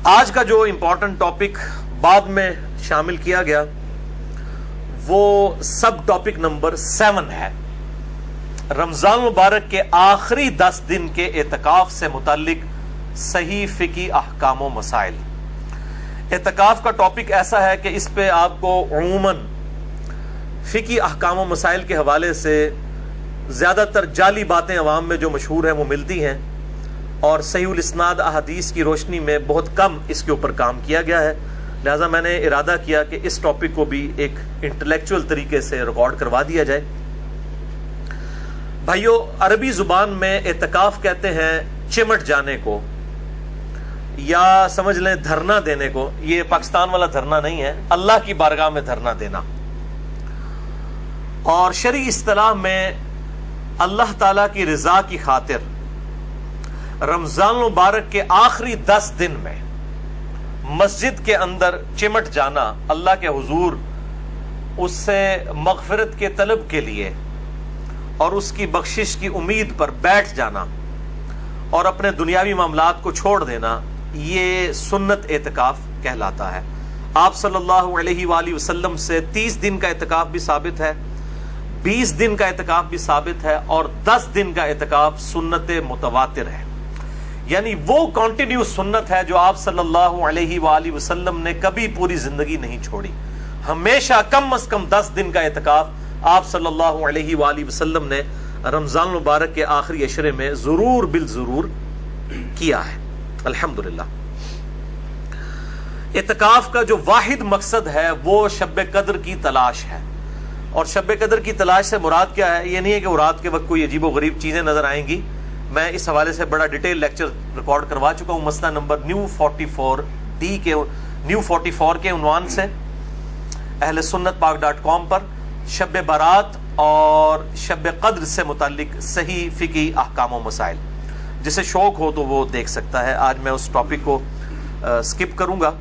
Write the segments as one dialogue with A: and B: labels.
A: آج کا جو امپورٹنٹ ٹاپک بعد میں شامل کیا گیا وہ سب ٹاپک نمبر 7 ہے، رمضان مبارک کے آخری 10 دن کے اعتکاف سے متعلق صحیح فقہی احکام و مسائل۔ اعتکاف کا ٹاپک ایسا ہے کہ اس پہ آپ کو عموماً فقہی احکام و مسائل کے حوالے سے زیادہ تر جعلی باتیں عوام میں جو مشہور ہیں وہ ملتی ہیں، اور صحیح الاسناد احادیث کی روشنی میں بہت کم اس کے اوپر کام کیا گیا ہے، لہذا میں نے ارادہ کیا کہ اس ٹاپک کو بھی ایک انٹلیکچوئل طریقے سے ریکارڈ کروا دیا جائے۔ بھائیو، عربی زبان میں اعتکاف کہتے ہیں چمٹ جانے کو، یا سمجھ لیں دھرنا دینے کو۔ یہ پاکستان والا دھرنا نہیں ہے، اللہ کی بارگاہ میں دھرنا دینا۔ اور شرعی اصطلاح میں اللہ تعالی کی رضا کی خاطر رمضان مبارک کے آخری 10 دن میں مسجد کے اندر چمٹ جانا، اللہ کے حضور اس سے مغفرت کے طلب کے لیے اور اس کی بخشش کی امید پر بیٹھ جانا اور اپنے دنیاوی معاملات کو چھوڑ دینا، یہ سنت اعتکاف کہلاتا ہے۔ آپ صلی اللہ علیہ وآلہ وسلم سے 30 دن کا اعتکاف بھی ثابت ہے، 20 دن کا اعتکاف بھی ثابت ہے، اور 10 دن کا اعتکاف سنت متواتر ہے، یعنی وہ کنٹینیو سنت ہے جو آپ صلی اللہ علیہ وآلہ وسلم نے کبھی پوری زندگی نہیں چھوڑی۔ ہمیشہ کم از کم 10 دن کا اعتکاف آپ صلی اللہ علیہ وآلہ وسلم نے رمضان مبارک کے آخری عشرے میں ضرور بالضرور کیا ہے، الحمدللہ۔ اعتکاف کا جو واحد مقصد ہے وہ شب قدر کی تلاش ہے، اور شب قدر کی تلاش سے مراد کیا ہے؟ یہ نہیں ہے کہ وہ رات کے وقت کوئی عجیب و غریب چیزیں نظر آئیں گی۔ میں اس حوالے سے بڑا ڈیٹیل لیکچر ریکارڈ کروا چکا ہوں، مسئلہ نمبر نیو 44 کے عنوان سے اہل سنت پاک.com پر شب برات اور شب قدر سے متعلق صحیح فقہی احکام و مسائل۔ جسے شوق ہو تو وہ دیکھ سکتا ہے۔ آج میں اس ٹاپک کو سکپ کروں گا۔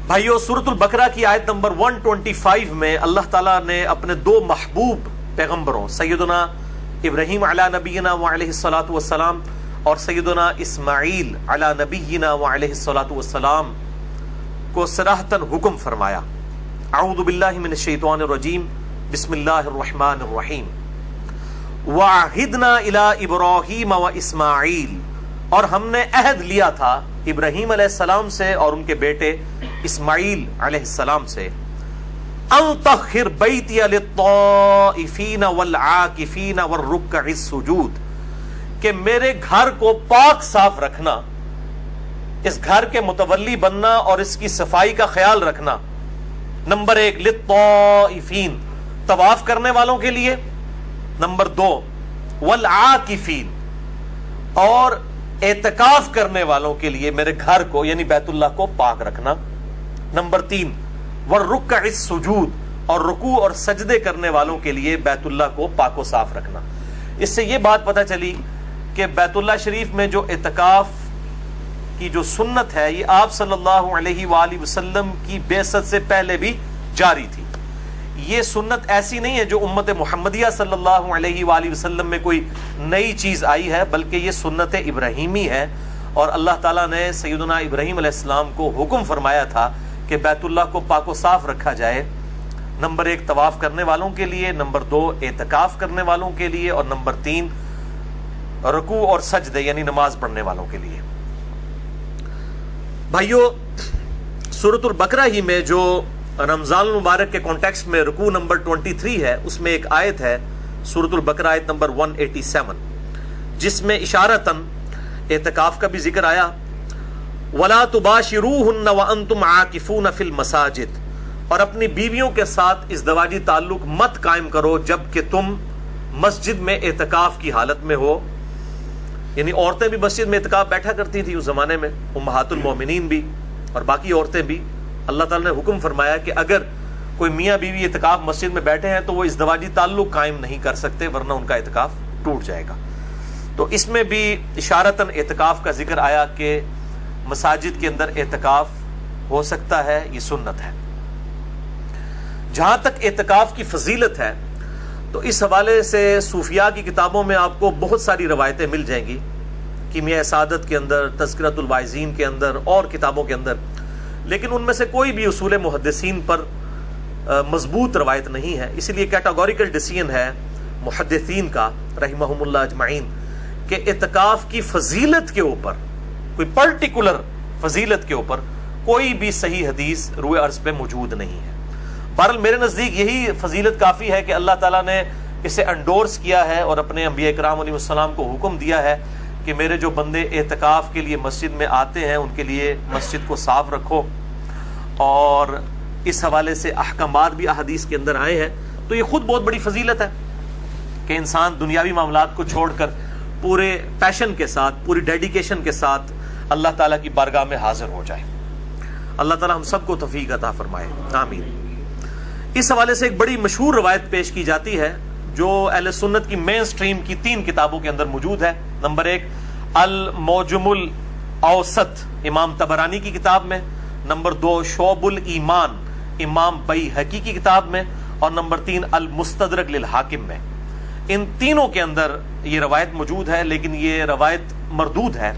A: بھائیو، سورۃ البقرہ کی آیت نمبر 125 میں اللہ تعالیٰ نے اپنے 2 محبوب پیغمبروں سیدنا ابراہیم علی نبینا وعلیہ الصلوۃ والسلام اور سیدنا اسماعیل علی نبینا وعلیہ الصلوۃ والسلام کو صراحتاً حکم فرمایا۔ اعوذ باللہ من الشیطان الرجیم، بسم اللہ الرحمن الرحیم۔ وعہدنا الی ابراہیم واسماعیل، اور ہم نے عہد لیا تھا ابراہیم علیہ السلام سے اور ان کے بیٹے اسماعیل علیہ السلام سے، ان طہر بیتی للطائفین والعاکفین والرکع السجود، کہ میرے گھر کو پاک صاف رکھنا، اس گھر کے متولی بننا اور اس کی صفائی کا خیال رکھنا۔ نمبر 1 للطائفین، طواف کرنے والوں کے لیے۔ نمبر 2 والعاکفین، اور اعتکاف کرنے والوں کے لیے میرے گھر کو یعنی بیت اللہ کو پاک رکھنا۔ نمبر 3 والرکع السجود، اور رکوع اور سجدے کرنے والوں کے لیے بیت اللہ کو پاک و صاف رکھنا۔ اس سے یہ بات پتہ چلی کہ بیت اللہ شریف میں جو اعتکاف کی جو سنت ہے یہ آپ صلی اللہ علیہ وآلہ وسلم کی بعثت سے پہلے بھی جاری تھی۔ یہ سنت ایسی نہیں ہے جو امت محمدیہ صلی اللہ علیہ وآلہ وسلم میں کوئی نئی چیز آئی ہے، بلکہ یہ سنت ابراہیمی ہے، اور اللہ تعالیٰ نے سیدنا ابراہیم علیہ السلام کو حکم فرمایا تھا کہ بیت اللہ کو پاک و صاف رکھا جائے۔ نمبر 1 طواف کرنے والوں کے لیے، نمبر 2 اعتکاف کرنے والوں کے لیے، اور نمبر 3 رکوع اور سجدے یعنی نماز پڑھنے والوں کے لیے۔ بھائیو، سورۃ البقرہ ہی میں جو رمضان المبارک کے کانٹیکسٹ میں رکوع نمبر 23 ہے، اس میں ایک آیت ہے سورۃ البقرہ آیت نمبر 187، جس میں اشارتاً اعتکاف کا بھی ذکر آیا۔ وَلَا تُبَاشِرُوهُنَّ وَأَنْتُمْ عَاكِفُونَ فِي الْمَسَاجِدِ، اور اپنی بیویوں کے ساتھ ازدواجی تعلق مت قائم کرو جبکہ تم مسجد میں اعتکاف کی حالت میں ہو۔ یعنی عورتیں بھی مسجد میں اعتکاف بیٹھا کرتی تھی اس زمانے میں، امہات المومنین بھی اور باقی عورتیں بھی۔ اللہ تعالیٰ نے حکم فرمایا کہ اگر کوئی میاں بیوی اعتکاف مسجد میں بیٹھے ہیں تو وہ ازدواجی تعلق قائم نہیں کر سکتے، ورنہ ان کا اعتکاف ٹوٹ جائے گا۔ تو اس میں بھی اشارتاً اعتکاف کا ذکر آیا کہ مساجد کے اندر اعتکاف ہو سکتا ہے، یہ سنت ہے۔ جہاں تک اعتکاف کی فضیلت ہے تو اس حوالے سے صوفیاء کی کتابوں میں آپ کو بہت ساری روایتیں مل جائیں گی۔ کیمیاء سعادت کے اندر، تذکرۃ الواعظین کے اندر اور کتابوں کے اندر، لیکن ان میں سے کوئی بھی اصول محدثین پر مضبوط روایت نہیں ہے. اسی لیے کیٹاگوریکل ڈیسیژن ہے محدثین کا رحمہم اللہ اجمعین کہ اعتکاف کی فضیلت کے اوپر، کوئی پرٹیکولر فضیلت کے اوپر کوئی بھی صحیح حدیث روئے عرض پہ موجود نہیں ہے. بہرحال میرے نزدیک یہی فضیلت کافی ہے کہ اللہ تعالیٰ نے اسے انڈورس کیا ہے اور اپنے انبیاء کرام علیہ السلام کو حکم دیا ہے کہ میرے جو بندے اعتکاف کے لیے مسجد میں آتے ہیں ان کے لیے مسجد کو صاف رکھو. اور اس حوالے سے احکامات بھی احادیث کے اندر آئے ہیں. تو یہ خود بہت بڑی فضیلت ہے کہ انسان دنیاوی معاملات کو چھوڑ کر پورے پیشن کے ساتھ، پوری ڈیڈیکیشن کے ساتھ اللہ تعالیٰ کی بارگاہ میں حاضر ہو جائے. اللہ تعالیٰ ہم سب کو توفیق عطا فرمائے، آمین. اس حوالے سے ایک بڑی مشہور روایت پیش کی جاتی ہے جو اہل سنت کی مین سٹریم کی 3 کتابوں کے اندر موجود ہے. نمبر 1 الموجم الاوسط امام طبرانی کی کتاب میں، نمبر 2 شعب الایمان امام بیہقی کی کتاب میں، اور نمبر 3 المستدرک للحاکم میں. ان تینوں کے اندر یہ روایت موجود ہے، لیکن یہ روایت مردود ہے.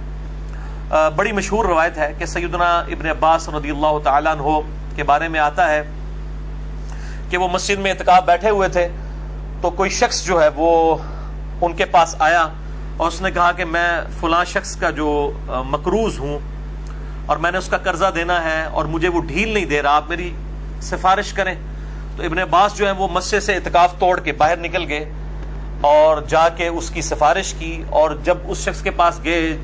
A: بڑی مشہور روایت ہے کہ سیدنا ابن عباس رضی اللہ تعالیٰ عنہ کے بارے میں آتا ہے کہ وہ مسجد میں اعتکاف بیٹھے ہوئے تھے تو کوئی شخص جو ہے وہ ان کے پاس آیا اور اس نے کہا کہ میں فلاں شخص کا جو مقروض ہوں اور میں نے اس کا قرضہ دینا ہے اور مجھے وہ ڈھیل نہیں دے رہا، آپ میری سفارش کریں. تو ابن عباس جو ہے وہ مسجد سے اعتکاف توڑ کے باہر نکل گئے اور جا کے اس کی سفارش کی. اور جب اس شخص کے پاس گئے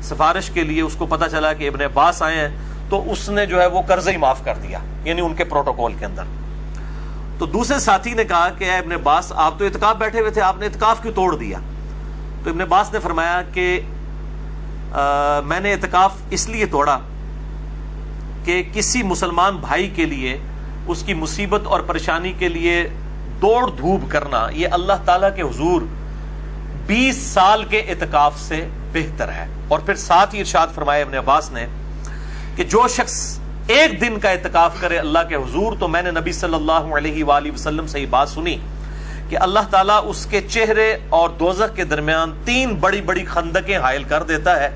A: سفارش کے لیے، اس کو پتا چلا کہ ابن عباس آئے ہیں، تو اس نے جو ہے وہ قرضہ ہی معاف کر دیا، یعنی ان کے پروٹوکول کے اندر. تو دوسرے ساتھی نے کہا کہ اے ابن عباس، آپ تو اعتکاف بیٹھے ہوئے تھے، آپ نے اعتکاف کیوں توڑ دیا؟ تو ابن عباس نے فرمایا کہ میں نے اعتکاف اس لیے توڑا کہ کسی مسلمان بھائی کے لیے اس کی مصیبت اور پریشانی کے لیے دوڑ دھوپ کرنا یہ اللہ تعالیٰ کے حضور 20 سال کے اعتکاف سے بہتر ہے. اور پھر ساتھ ہی ارشاد فرمایا ابن عباس نے کہ جو شخص ایک دن کا اعتکاف کرے اللہ کے حضور، تو میں نے نبی صلی اللہ علیہ وآلہ وسلم سے یہ بات سنی کہ اللہ تعالیٰ اس کے چہرے اور دوزخ کے درمیان 3 بڑی بڑی خندقیں حائل کر دیتا ہے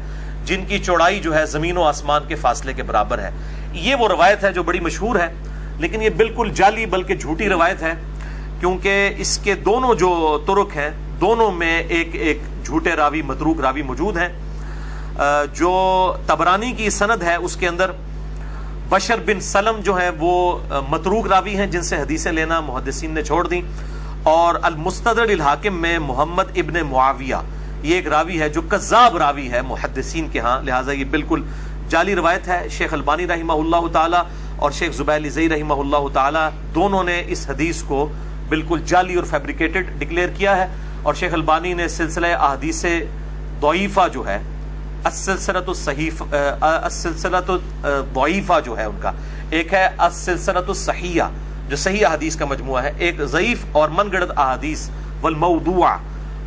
A: جن کی چوڑائی جو ہے زمین و آسمان کے فاصلے کے برابر ہے. یہ وہ روایت ہے جو بڑی مشہور ہے، لیکن یہ بالکل جعلی بلکہ جھوٹی روایت ہے، کیونکہ اس کے دونوں جو طرق ہیں دونوں میں ایک جھوٹے راوی، متروک راوی موجود ہیں. جو طبرانی کی سند ہے اس کے اندر بشر بن سلم جو ہے وہ متروک راوی ہیں جن سے حدیثیں لینا محدثین نے چھوڑ دیں. اور المستدرک للحاکم میں محمد ابن معاویہ یہ ایک راوی ہے جو کذاب راوی ہے محدثین کے ہاں، لہٰذا یہ بالکل جعلی روایت ہے. شیخ البانی رحمہ اللہ تعالی اور شیخ زبیل زئی رحمہ اللہ تعالی دونوں نے اس حدیث کو بالکل جعلی اور فیبریکیٹڈ ڈکلیئر کیا ہے. اور شیخ البانی نے سلسلہ احادیث ضعیفہ جو ہے، السلسلۃ الضعیفہ جو ہے ان کا، ایک ہے السلسلۃ الصحیحہ جو صحیح احادیث کا مجموعہ ہے، ایک ضعیف اور من گھڑت احادیث والموضوع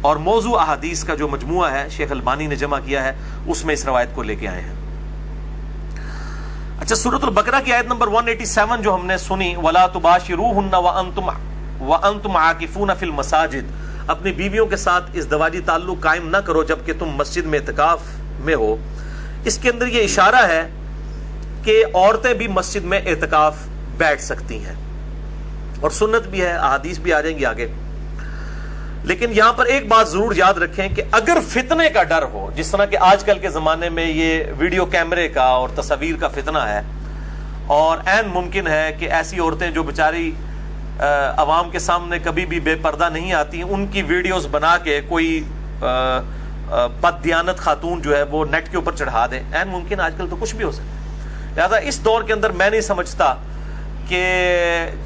A: اور موضوع احادیث کا جو مجموعہ ہے شیخ البانی نے جمع کیا ہے، اس میں اس روایت کو لے کے آئے ہیں. اچھا، سورۃ البقرہ کی آیت نمبر 187 جو ہم نے سنی، وَلَا تُبَاشِرُوهُنَّ وَأَنْتُمْ عَاكِفُونَ فِي الْمَسَاجِدِ، اپنی بیویوں کے ساتھ ازدواجی تعلق قائم نہ کرو جبکہ تم مسجد میں اعتکاف میں ہو. اس کے اندر یہ اشارہ ہے کہ عورتیں بھی مسجد میں اعتکاف بیٹھ سکتی ہیں، اور سنت بھی ہے، احادیث بھی آ جائیں گی آگے. لیکن یہاں پر ایک بات ضرور یاد رکھیں کہ اگر فتنے کا ڈر ہو، جس طرح کہ آج کل کے زمانے میں یہ ویڈیو کیمرے کا اور تصاویر کا فتنہ ہے، اور عین ممکن ہے کہ ایسی عورتیں جو بیچاری عوام کے سامنے کبھی بھی بے پردہ نہیں آتی، ان کی ویڈیوز بنا کے کوئی بد دیانت خاتون جو ہے وہ نیٹ کے اوپر چڑھا دے، عین ممکن، آج کل تو کچھ بھی ہو سکتا ہے. لہٰذا اس دور کے اندر میں نہیں سمجھتا کہ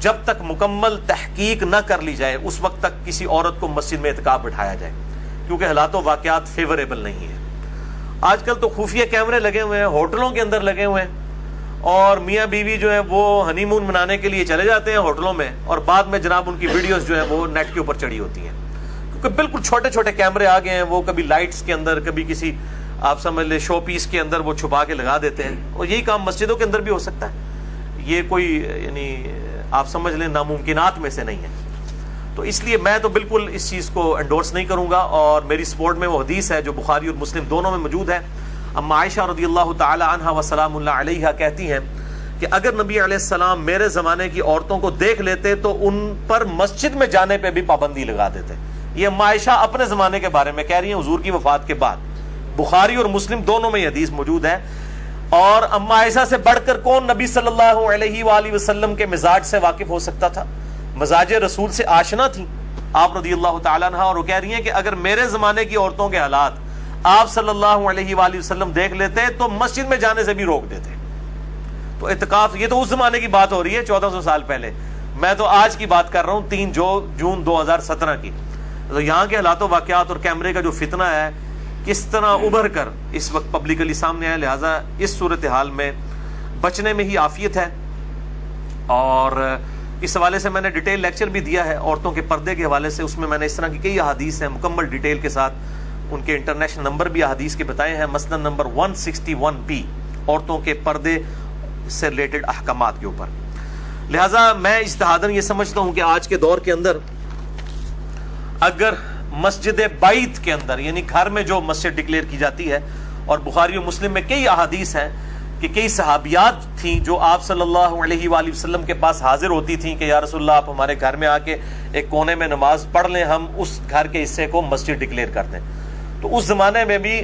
A: جب تک مکمل تحقیق نہ کر لی جائے اس وقت تک کسی عورت کو مسجد میں اعتکاف بٹھایا جائے، کیونکہ حالات و واقعات فیوریبل نہیں ہیں. آج کل تو خفیہ کیمرے لگے ہوئے ہیں، ہوٹلوں کے اندر لگے ہوئے ہیں، اور میاں بیوی جو ہیں وہ ہنی مون منانے کے لیے چلے جاتے ہیں ہوٹلوں میں، اور بعد میں جناب ان کی ویڈیوز جو ہیں وہ نیٹ کے اوپر چڑھی ہوتی ہیں، کیونکہ بالکل چھوٹے چھوٹے کیمرے آ گئے ہیں. وہ کبھی لائٹس کے اندر، کبھی کسی آپ سمجھ لیں شو پیس کے اندر وہ چھپا کے لگا دیتے ہیں، اور یہی کام مسجدوں کے اندر بھی ہو سکتا ہے. یہ کوئی یعنی آپ سمجھ لیں ناممکنات میں سے نہیں ہے. تو اس لیے میں تو بالکل اس چیز کو انڈورس نہیں کروں گا، اور میری سپورٹ میں وہ حدیث ہے جو بخاری اور مسلم دونوں میں موجود ہے۔ اما عائشہ رضی اللہ تعالی عنہا وسلام اللہ علیہا کہتی ہیں کہ اگر نبی علیہ السلام میرے زمانے کی عورتوں کو دیکھ لیتے تو ان پر مسجد میں جانے پہ بھی پابندی لگا دیتے۔ یہ اما عائشہ اپنے زمانے کے بارے میں کہہ رہی ہیں حضور کی وفات کے بعد، بخاری اور مسلم دونوں میں یہ حدیث موجود ہے۔ اور اما عائشہ سے بڑھ کر کون نبی صلی اللہ علیہ وآلہ وسلم کے مزاج سے واقف ہو سکتا تھا، مزاج رسول سے آشنا تھی آپ رضی اللہ تعالیٰ عنہ، اور وہ کہہ رہی ہیں کہ اگر میرے زمانے کی عورتوں کے حالات آپ صلی اللہ علیہ وآلہ وسلم دیکھ لیتے تو مسجد میں جانے سے بھی روک دیتے۔ تو اعتکاف، یہ تو اس زمانے کی بات ہو رہی ہے 1400 سال پہلے، میں تو آج کی بات کر رہا ہوں 3 جون 2017 کی۔ تو یہاں کے حالات و واقعات اور کیمرے کا جو فتنہ ہے کس طرح ابھر کر اس وقت پبلکلی سامنے آیا، لہٰذا اس صورتحال میں بچنے میں ہی عافیت ہے۔ اور اس حوالے سے میں نے ڈیٹیل لیکچر بھی دیا ہے عورتوں کے پردے کے حوالے سے، اس میں نے اس طرح کی کئی احادیث ہیں مکمل ڈیٹیل کے ساتھ، ان کے انٹرنیشنل نمبر بھی احادیث کے بتائے ہیں، مثلا نمبر 161B عورتوں کے پردے سے ریلیٹڈ احکامات کے اوپر۔ لہٰذا میں اجتہاداً یہ سمجھتا ہوں کہ آج کے دور کے اندر اگر مسجد بیت کے اندر، یعنی گھر میں جو مسجد ڈکلیئر کی جاتی ہے، اور بخاری و مسلم میں کئی احادیث ہیں کہ کئی صحابیات تھیں جو آپ صلی اللہ علیہ وآلہ وسلم کے پاس حاضر ہوتی تھیں کہ یا رسول اللہ آپ ہمارے گھر میں آ کے ایک کونے میں نماز پڑھ لیں، ہم اس گھر کے حصے کو مسجد ڈکلیئر کر دیں۔ تو اس زمانے میں بھی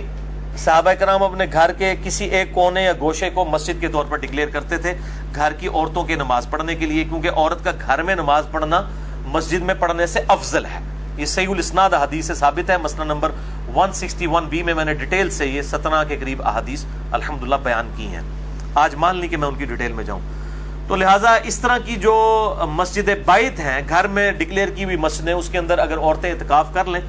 A: صحابہ کرام اپنے گھر کے کسی ایک کونے یا گوشے کو مسجد کے طور پر ڈکلیئر کرتے تھے گھر کی عورتوں کے نماز پڑھنے کے لیے، کیونکہ عورت کا گھر میں نماز پڑھنا مسجد میں پڑھنے سے افضل ہے۔ یہ صحیح الاسناد حدیث سے ثابت ہے، مثلا نمبر 161B میں نے ڈیٹیل سے یہ 17 کے قریب احادیث الحمدللہ بیان کی ہیں، آج مان لی کہ میں ان کی ڈیٹیل میں جاؤں۔ تو لہٰذا اس طرح کی جو مسجد بیت ہیں، گھر میں ڈکلیئر کی ہوئی مسجدیں، اس کے اندر اگر عورتیں اعتکاف کر لیں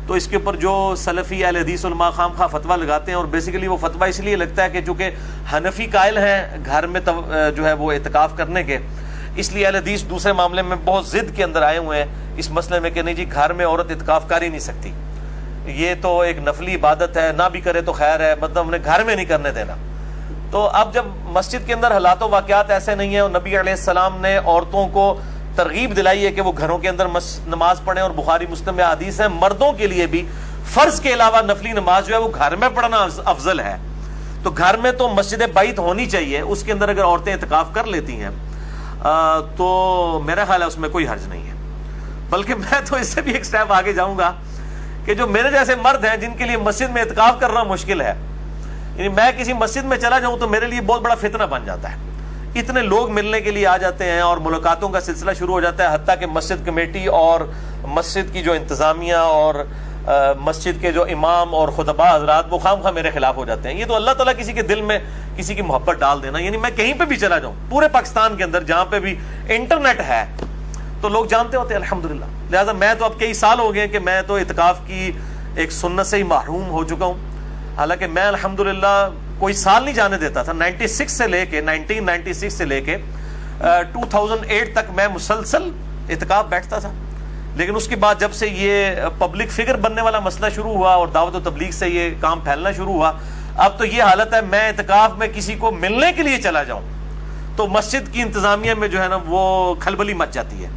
A: تو اس کے اوپر جو سلفی اہل حدیث علماء خام خواہ فتویٰ لگاتے ہیں، اور بیسیکلی وہ فتویٰ اس لیے لگتا ہے کہ چونکہ حنفی قائل ہیں گھر میں جو ہے وہ اعتکاف کرنے کے، اس لیے اہل حدیث دوسرے معاملے میں بہت ضد کے اندر آئے ہوئے ہیں اس مسئلے میں کہ نہیں جی گھر میں عورت اعتکاف کر ہی نہیں سکتی، یہ تو ایک نفلی عبادت ہے، نہ بھی کرے تو خیر ہے، مطلب انہیں گھر میں نہیں کرنے دینا۔ تو اب جب مسجد کے اندر حالات و واقعات ایسے نہیں ہیں، اور نبی علیہ السلام نے عورتوں کو ترغیب دلائی ہے کہ وہ گھروں کے اندر نماز پڑھیں، اور بخاری مسلم میں حدیث ہے مردوں کے لیے بھی فرض کے علاوہ نفلی نماز جو ہے وہ گھر میں پڑھنا افضل ہے، تو گھر میں تو مسجد بیت ہونی چاہیے، اس کے اندر اگر عورتیں اعتکاف کر لیتی ہیں تو میرا خیال ہے اس میں کوئی حرج نہیں ہے۔ بلکہ میں تو اس سے بھی ایک سٹیپ آگے جاؤں گا کہ جو میرے جیسے مرد ہیں جن کے لیے مسجد میں اعتکاف کرنا مشکل ہے، یعنی میں کسی مسجد میں چلا جاؤں تو میرے لیے بہت بڑا فتنہ بن جاتا ہے، اتنے لوگ ملنے کے لیے آ جاتے ہیں اور ملاقاتوں کا سلسلہ شروع ہو جاتا ہے، حتیٰ کہ مسجد کمیٹی اور مسجد کی جو انتظامیہ اور مسجد کے جو امام اور خطباء حضرات وہ خام خواہ میرے خلاف ہو جاتے ہیں۔ یہ تو اللہ تعالیٰ کسی کے دل میں کسی کی محبت ڈال دینا، یعنی میں کہیں پہ بھی چلا جاؤں پورے پاکستان کے اندر جہاں پہ بھی انٹرنیٹ ہے تو لوگ جانتے ہوتے ہیں الحمدللہ۔ لہٰذا میں تو اب کئی سال ہو گئے کہ میں تو اعتکاف کی ایک سنت سے ہی محروم ہو چکا ہوں، حالانکہ میں الحمدللہ کوئی سال نہیں جانے دیتا تھا، 1996 سے لے کے 2008 تک میں مسلسل اعتکاف بیٹھتا تھا، لیکن اس کے بعد جب سے یہ پبلک فگر بننے والا مسئلہ شروع ہوا اور دعوت و تبلیغ سے یہ کام پھیلنا شروع ہوا، اب تو یہ حالت ہے میں اعتکاف میں کسی کو ملنے کے لیے چلا جاؤں تو مسجد کی انتظامیہ میں جو ہے نا وہ کھلبلی مچ جاتی ہے،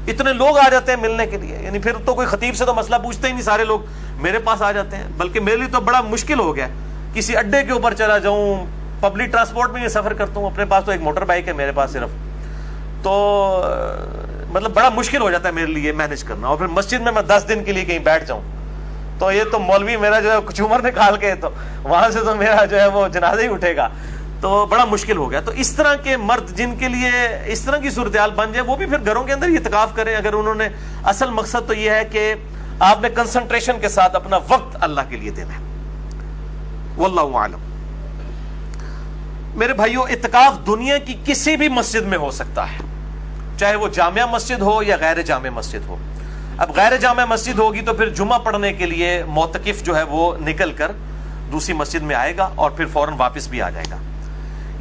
A: اتنے لوگ آ جاتے ہیں ملنے کے لیے، یعنی پھر تو کوئی خطیب سے تو مسئلہ پوچھتے ہی نہیں، سارے لوگ میرے پاس آ جاتے ہیں۔ بلکہ میرے لیے تو بڑا مشکل ہو گیا، کسی اڈے کے اوپر چلا جاؤں، پبلک ٹرانسپورٹ میں یہ سفر کرتا ہوں، اپنے پاس تو ایک موٹر بائک ہے میرے پاس صرف، تو مطلب بڑا مشکل ہو جاتا ہے میرے لیے مینج کرنا، اور پھر مسجد میں 10 دن کے لیے کہیں بیٹھ جاؤں تو یہ تو مولوی میرا جو ہے کچھ عمر نکال کے تو وہاں سے تو میرا جو ہے وہ جنازہ ہی اٹھے گا، تو بڑا مشکل ہو گیا۔ تو اس طرح کے مرد جن کے لیے اس طرح کی صورتحال بن جائے وہ بھی پھر گھروں کے اندر ہی اعتکاف کریں، اگر انہوں نے اصل مقصد تو یہ ہے کہ آپ نے کنسنٹریشن کے ساتھ اپنا وقت اللہ کے لیے دینا ہے۔ واللہ اعلم۔ میرے بھائیو، اعتکاف دنیا کی کسی بھی مسجد میں ہو سکتا ہے، چاہے وہ جامع مسجد ہو یا غیر جامع مسجد ہو۔ اب غیر جامع مسجد ہوگی تو پھر جمعہ پڑھنے کے لیے معتکف جو ہے وہ نکل کر دوسری مسجد میں آئے گا اور پھر فوراً واپس بھی آ جائے گا۔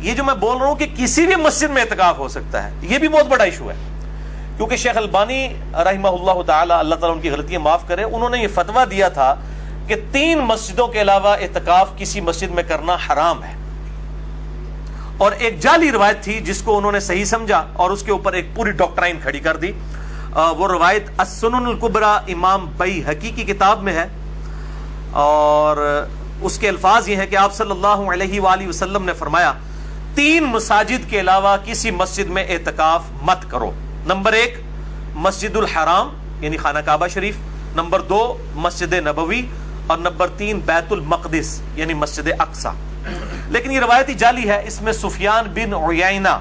A: یہ جو میں بول رہا ہوں کہ کسی بھی مسجد میں اعتکاف ہو سکتا ہے، یہ بھی بہت بڑا ایشو ہے، کیونکہ شیخ البانی رحمہ اللہ تعالی، اللہ تعالیٰ ان کی غلطیاں معاف کرے، انہوں نے یہ فتویٰ دیا تھا کہ 3 مسجدوں کے علاوہ اعتکاف کسی مسجد میں کرنا حرام ہے، اور ایک جعلی روایت تھی جس کو انہوں نے صحیح سمجھا اور اس کے اوپر ایک پوری ڈاکٹرائن کھڑی کر دی۔ وہ روایت السنن الکبریٰ امام بیہقی کی کتاب میں ہے، اور اس کے الفاظ یہ ہیں کہ آپ صلی اللہ علیہ وآلہ وسلم نے فرمایا 3 مساجد کے علاوہ کسی مسجد میں اعتکاف مت کرو۔ نمبر 1 مسجد الحرام یعنی خانہ کعبہ شریف، نمبر 2 مسجد نبوی، اور نمبر 3 بیت المقدس یعنی مسجد اقصی۔ لیکن یہ روایتی جعلی ہے، اس میں سفیان بن عیینہ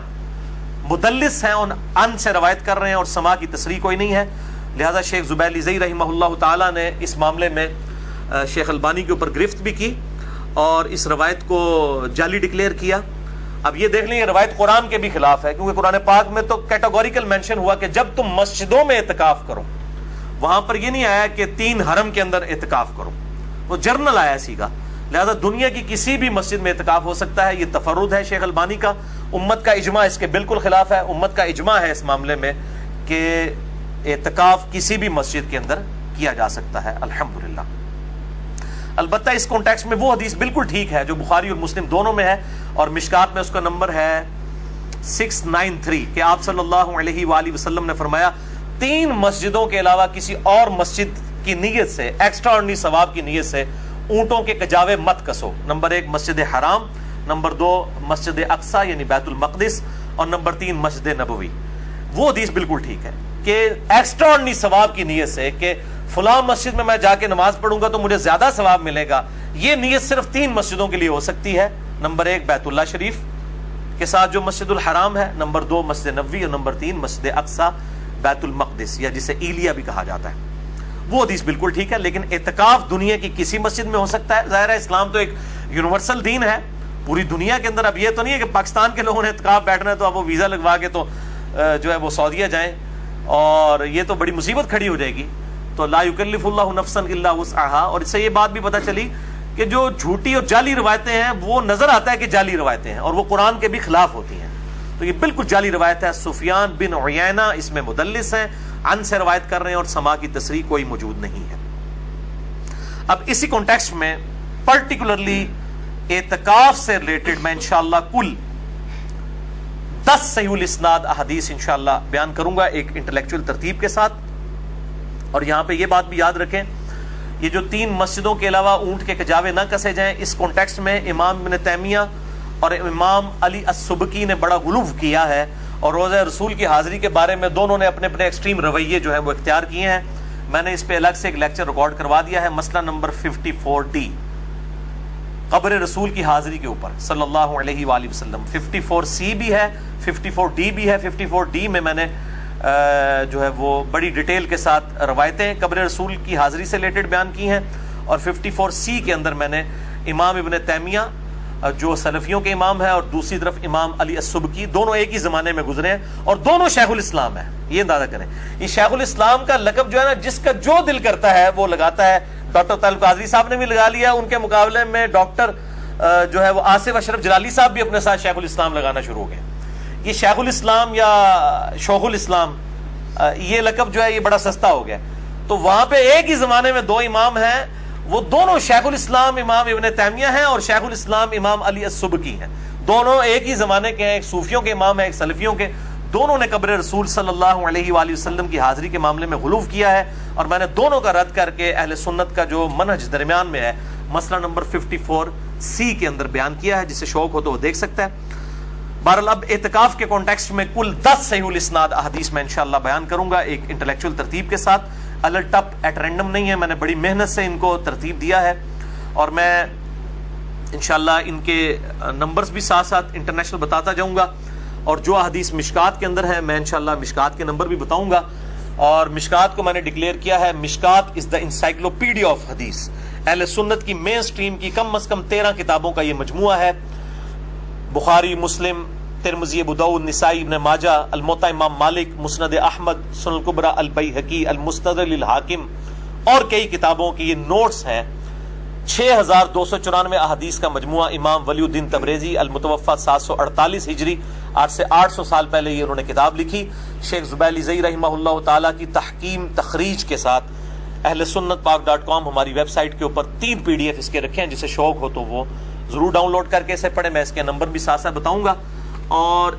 A: مدلس ہیں اور ان سے روایت کر رہے ہیں اور سما کی تصریح کوئی نہیں ہے، لہذا شیخ زبیر لزئی رحمہ اللہ تعالی نے اس معاملے میں شیخ البانی کے اوپر گرفت بھی کی اور اس روایت کو جعلی ڈکلیئر کیا۔ اب یہ دیکھ لیں یہ روایت قرآن کے بھی خلاف ہے، کیونکہ قرآن پاک میں تو کیٹیگوریکل مینشن ہوا کہ جب تم مسجدوں میں اعتکاف کرو، وہاں پر یہ نہیں آیا کہ 3 حرم کے اندر اعتکاف کرو، وہ جرنل آیا سیگا، لہذا دنیا کی کسی بھی مسجد میں اعتکاف ہو سکتا ہے۔ یہ تفرد ہے شیخ البانی کا، امت کا اجماع اس کے بالکل خلاف ہے، امت کا اجماع ہے اس معاملے میں کہ اعتکاف کسی بھی مسجد کے اندر کیا جا سکتا ہے الحمدللہ۔ البتہ اس کانٹیکسٹ میں وہ حدیث بالکل ٹھیک ہے جو بخاری اور مسلم دونوں میں ہے، اور مشکات میں اس کا نمبر ہے 693 کہ آپ صلی اللہ علیہ وآلہ وسلم نے فرمایا 3 مسجدوں کے علاوہ کسی اور مسجد کی نیت سے، ایکسٹرا آرڈنری ثواب کی نیت سے اونٹوں کے کجاوے مت کسو۔ نمبر 1 مسجد حرام، نمبر 2 مسجد اقصی یعنی بیت المقدس، اور نمبر 3 مسجد نبوی۔ وہ حدیث بالکل ٹھیک ہے کہ ایکسٹرا آرڈنری ثواب کی نیت سے کہ فلاں مسجد میں جا کے نماز پڑھوں گا تو مجھے زیادہ ثواب ملے گا، یہ نیت صرف 3 مسجدوں کے لیے ہو سکتی ہے۔ نمبر 1 بیت اللہ شریف کے ساتھ جو مسجد الحرام ہے، نمبر 2 مسجد نبوی، اور نمبر 3 مسجد اقصی بیت المقدس یا جسے ایلیا بھی کہا جاتا ہے۔ وہ حدیث بالکل ٹھیک ہے، لیکن اعتکاف دنیا کی کسی مسجد میں ہو سکتا ہے۔ ظاہر ہے اسلام تو ایک یونیورسل دین ہے پوری دنیا کے اندر۔ اب یہ تو نہیں ہے کہ پاکستان کے لوگوں نے اعتکاف بیٹھنا ہے تو اب وہ ویزا لگوا کے تو جو ہے وہ سعودیہ جائیں، اور یہ تو بڑی مصیبت کھڑی ہو جائے گی۔ تو لا یکلف اللہ نفسا الا وسعها، اور اس سے یہ بات بھی پتہ چلی کہ جو جھوٹی اور جعلی روایتیں ہیں وہ نظر آتا ہے کہ جعلی روایتیں ہیں اور وہ قرآن کے بھی خلاف ہوتی ہیں، تو یہ بالکل جعلی روایت ہے۔ سفیان بن عیینہ اس میں مدلس ہیں، ان سے روایت کر رہے ہیں اور سما کی تصریح کوئی موجود نہیں ہے۔ اب اسی کانٹیکسٹ میں پرٹیکولرلی اعتکاف سے ریلیٹڈ میں انشاءاللہ کل 10 صحیح الاسناد احادیث انشاءاللہ بیان کروں گا ایک انٹلیکچوئل ترتیب کے ساتھ۔ اور یہاں پہ یہ بات بھی یاد رکھیں، یہ جو 3 مسجدوں کے علاوہ اونٹ کے کجاوے نہ کسے جائیں، اس کانٹیکسٹ میں امام ابن تیمیہ اور امام علی السبکی نے بڑا غلو کیا ہے، اور روزہ رسول کی حاضری کے بارے میں دونوں نے اپنے اپنے ایکسٹریم رویے جو ہیں وہ اختیار کیے ہیں۔ میں نے اس پہ الگ سے ایک لیکچر ریکارڈ کروا دیا ہے، مسئلہ نمبر 54D قبر رسول کی حاضری کے اوپر صلی اللہ علیہ وآلہ وسلم۔ 54C بھی ہے، 54D بھی ہے۔ 54D میں میں نے جو ہے وہ بڑی ڈیٹیل کے ساتھ روایتیں قبر رسول کی حاضری سے ریلیٹڈ بیان کی ہیں، اور 54C کے اندر میں نے امام ابن تیمیہ جو سلفیوں کے امام ہے اور دوسری طرف امام علی السبکی، دونوں ایک ہی زمانے میں گزرے ہیں اور دونوں شیخ الاسلام ہیں۔ یہ اندازہ کریں، یہ شیخ الاسلام کا لقب جو ہے نا جس کا جو دل کرتا ہے وہ لگاتا ہے۔ ڈاکٹر طالب قادری صاحب نے بھی لگا لیا، ان کے مقابلے میں ڈاکٹر جو ہے وہ آصف اشرف جلالی صاحب بھی اپنے ساتھ شیخ الاسلام لگانا شروع ہو گئے۔ یہ شیخ الاسلام یا شیخ الاسلام یہ لقب جو ہے یہ بڑا سستا ہو گیا، تو وہاں پہ ایک ہی زمانے میں 2 امام ہیں، وہ دونوں شیخ الاسلام امام ابن تیمیہ ہیں اور شیخ الاسلام امام علی السبکی ہیں، دونوں ایک ہی زمانے کے ہیں، ایک صوفیوں کے امام ہیں ایک سلفیوں کے۔ دونوں نے قبر رسول صلی اللہ علیہ وآلہ وسلم کی حاضری کے معاملے میں غلو کیا ہے، اور میں نے دونوں کا رد کر کے اہل سنت کا جو منہج درمیان میں ہے مسئلہ نمبر 54C کے اندر بیان کیا ہے، جسے شوق ہو تو وہ دیکھ سکتا ہے۔ بہرحال اب اعتکاف کے کانٹیکسٹ میں کل 10 صحیح الاسناد احادیث میں انشاءاللہ بیان کروں گا ایک انٹلیکچوئل ترتیب کے ساتھ۔ الٹ اپ ایٹ رینڈم نہیں ہے، میں نے بڑی محنت سے ان کو ترتیب دیا ہے، اور میں انشاءاللہ ان کے نمبرز بھی ساتھ ساتھ انٹرنیشنل بتاتا جاؤں گا، اور جو احادیث مشکات کے اندر ہے میں انشاءاللہ مشکات کے نمبر بھی بتاؤں گا۔ اور مشکات کو میں نے ڈکلیئر کیا ہے مشکات از دا انسائکلوپیڈیا آف حدیث، اہل سنت کی مین سٹریم کی کم از کم 13 کتابوں کا یہ مجموعہ ہے، بخاری، مسلم، ترمذی، ابو داؤد، نسائی، ابن ماجہ، الموطا امام مالک، مسند احمد، سنن الکبریٰ البیہقی، المستدرک للحاکم، اور کئی کتابوں کی یہ نوٹس ہیں۔ 6294 احادیث کا مجموعہ، امام ولی الدین تبریزی المتوفی 748 ہجری، آج سے 800 سال پہلے یہ انہوں نے کتاب لکھی، شیخ زبیر لزئی رحمہ اللہ تعالیٰ کی تحکیم تخریج کے ساتھ۔ اہل سنت پاک.com ہماری ویب سائٹ کے اوپر 3 PDF اس کے رکھے ہیں، جسے شوق ہو تو وہ ضرور ڈاؤن لوڈ کر کے اسے پڑھیں، میں اس کے نمبر بھی ساتھ ساتھ بتاؤں گا۔ اور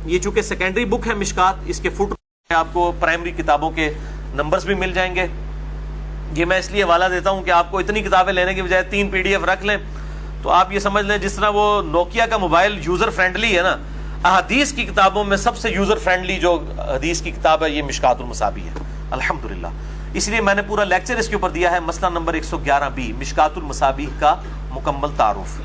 A: یہ چونکہ سیکنڈری بک ہے مشکات، اس کے فٹ آپ کو پرائمری کتابوں کے نمبرز بھی مل جائیں گے. یہ میں اس لیے حوالہ دیتا ہوں کہ آپ کو اتنی کتابیں لینے کی بجائے 3 PDF رکھ لیں تو آپ یہ سمجھ لیں جس طرح وہ نوکیا کا موبائل یوزر فرینڈلی ہے نا، احادیث کی کتابوں میں سب سے یوزر فرینڈلی جو حدیث کی کتاب ہے یہ مشکات المصابیح ہے الحمدللہ. اس لیے میں نے پورا لیکچر اس کے اوپر دیا ہے، مسئلہ نمبر 111B مشکات المصابیح کا مکمل تعارف.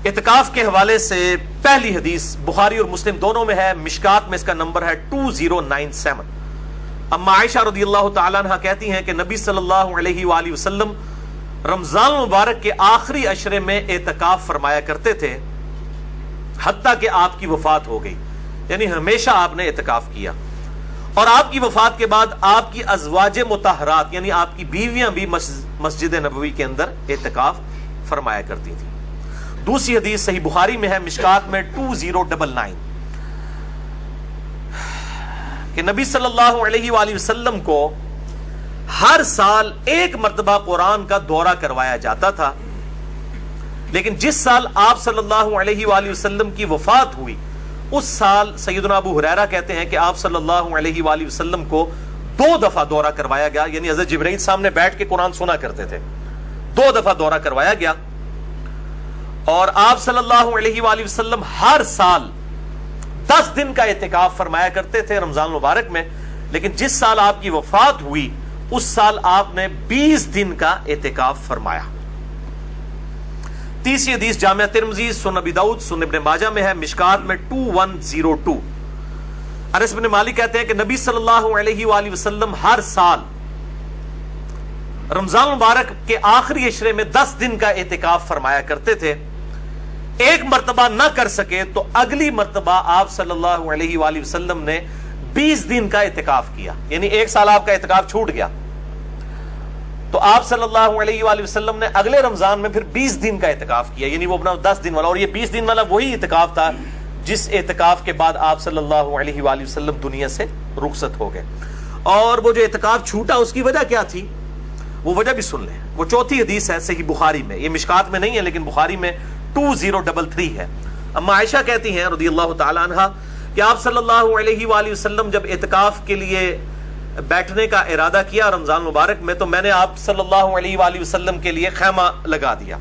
A: اعتکاف کے حوالے سے پہلی حدیث بخاری اور مسلم دونوں میں ہے، مشکات میں اس کا نمبر ہے 2097. اما عائشہ رضی اللہ تعالیٰ عنہ کہتی ہیں کہ نبی صلی اللہ علیہ وآلہ وسلم رمضان مبارک کے آخری عشرے میں اعتکاف فرمایا کرتے تھے حتیٰ کہ آپ کی وفات ہو گئی، یعنی ہمیشہ آپ نے اعتکاف کیا. اور آپ کی وفات کے بعد آپ کی ازواج مطہرات یعنی آپ کی بیویاں بھی مسجد نبوی کے اندر اعتکاف فرمایا کرتی تھیں. دوسری حدیث صحیح بخاری میں ہے، مشکات میں 2099 کہ نبی صلی اللہ علیہ وآلہ وسلم کو ہر سال 1 مرتبہ قرآن کا دورہ کروایا جاتا تھا، لیکن جس سال آپ صلی اللہ علیہ وآلہ وسلم کی وفات ہوئی اس سال سیدنا ابو ہریرہ کہتے ہیں کہ آپ صلی اللہ علیہ وآلہ وسلم کو 2 دفعہ دورہ کروایا گیا، یعنی حضرت جبرائیل سامنے بیٹھ کے قرآن سنا کرتے تھے. 2 دفعہ دورہ کروایا گیا اور آپ صلی اللہ علیہ وآلہ وسلم ہر سال 10 دن کا اعتکاف فرمایا کرتے تھے رمضان مبارک میں، لیکن جس سال آپ کی وفات ہوئی اس سال آپ نے 20 دن کا اعتکاف فرمایا. تیسری حدیث جامعہ ترمذی، سنن ابی داؤد، سنن ابن ماجہ میں ہے، مشکات میں 2102. انس بن مالک کہتے ہیں کہ نبی صلی اللہ علیہ وآلہ وسلم ہر سال رمضان مبارک کے آخری عشرے میں 10 دن کا اعتکاف فرمایا کرتے تھے. 1 مرتبہ نہ کر سکے تو اگلی مرتبہ آپ صلی اللہ علیہ وآلہ وسلم نے 20 دن کا اعتکاف کیا، یعنی 1 سال آپ کا اعتکاف چھوٹ گیا تو آپ صلی اللہ علیہ وآلہ وسلم نے اگلے رمضان میں پھر 20 دن کا اعتکاف کیا، یعنی وہ اپنا 10 دن والا. اور یہ 20 دن والا وہی اعتکاف تھا جس اعتکاف کے بعد آپ صلی اللہ علیہ وآلہ وسلم دنیا سے رخصت ہو گئے. اور وہ جو اعتکاف چھوٹا اس کی وجہ کیا تھی وہ وجہ بھی سن لیں. وہ چوتھی حدیث ہے صحیح بخاری میں، یہ مشکات میں نہیں ہے لیکن بخاری میں 2033 ہے. اما عائشہ کہتی ہیں رضی اللہ تعالی عنہا کہ آپ صلی اللہ علیہ وآلہ وسلم جب اعتکاف کے لیے بیٹھنے کا ارادہ کیا رمضان مبارک میں تو میں نے آپ صلی اللہ علیہ وآلہ وسلم کے لیے خیمہ لگا دیا.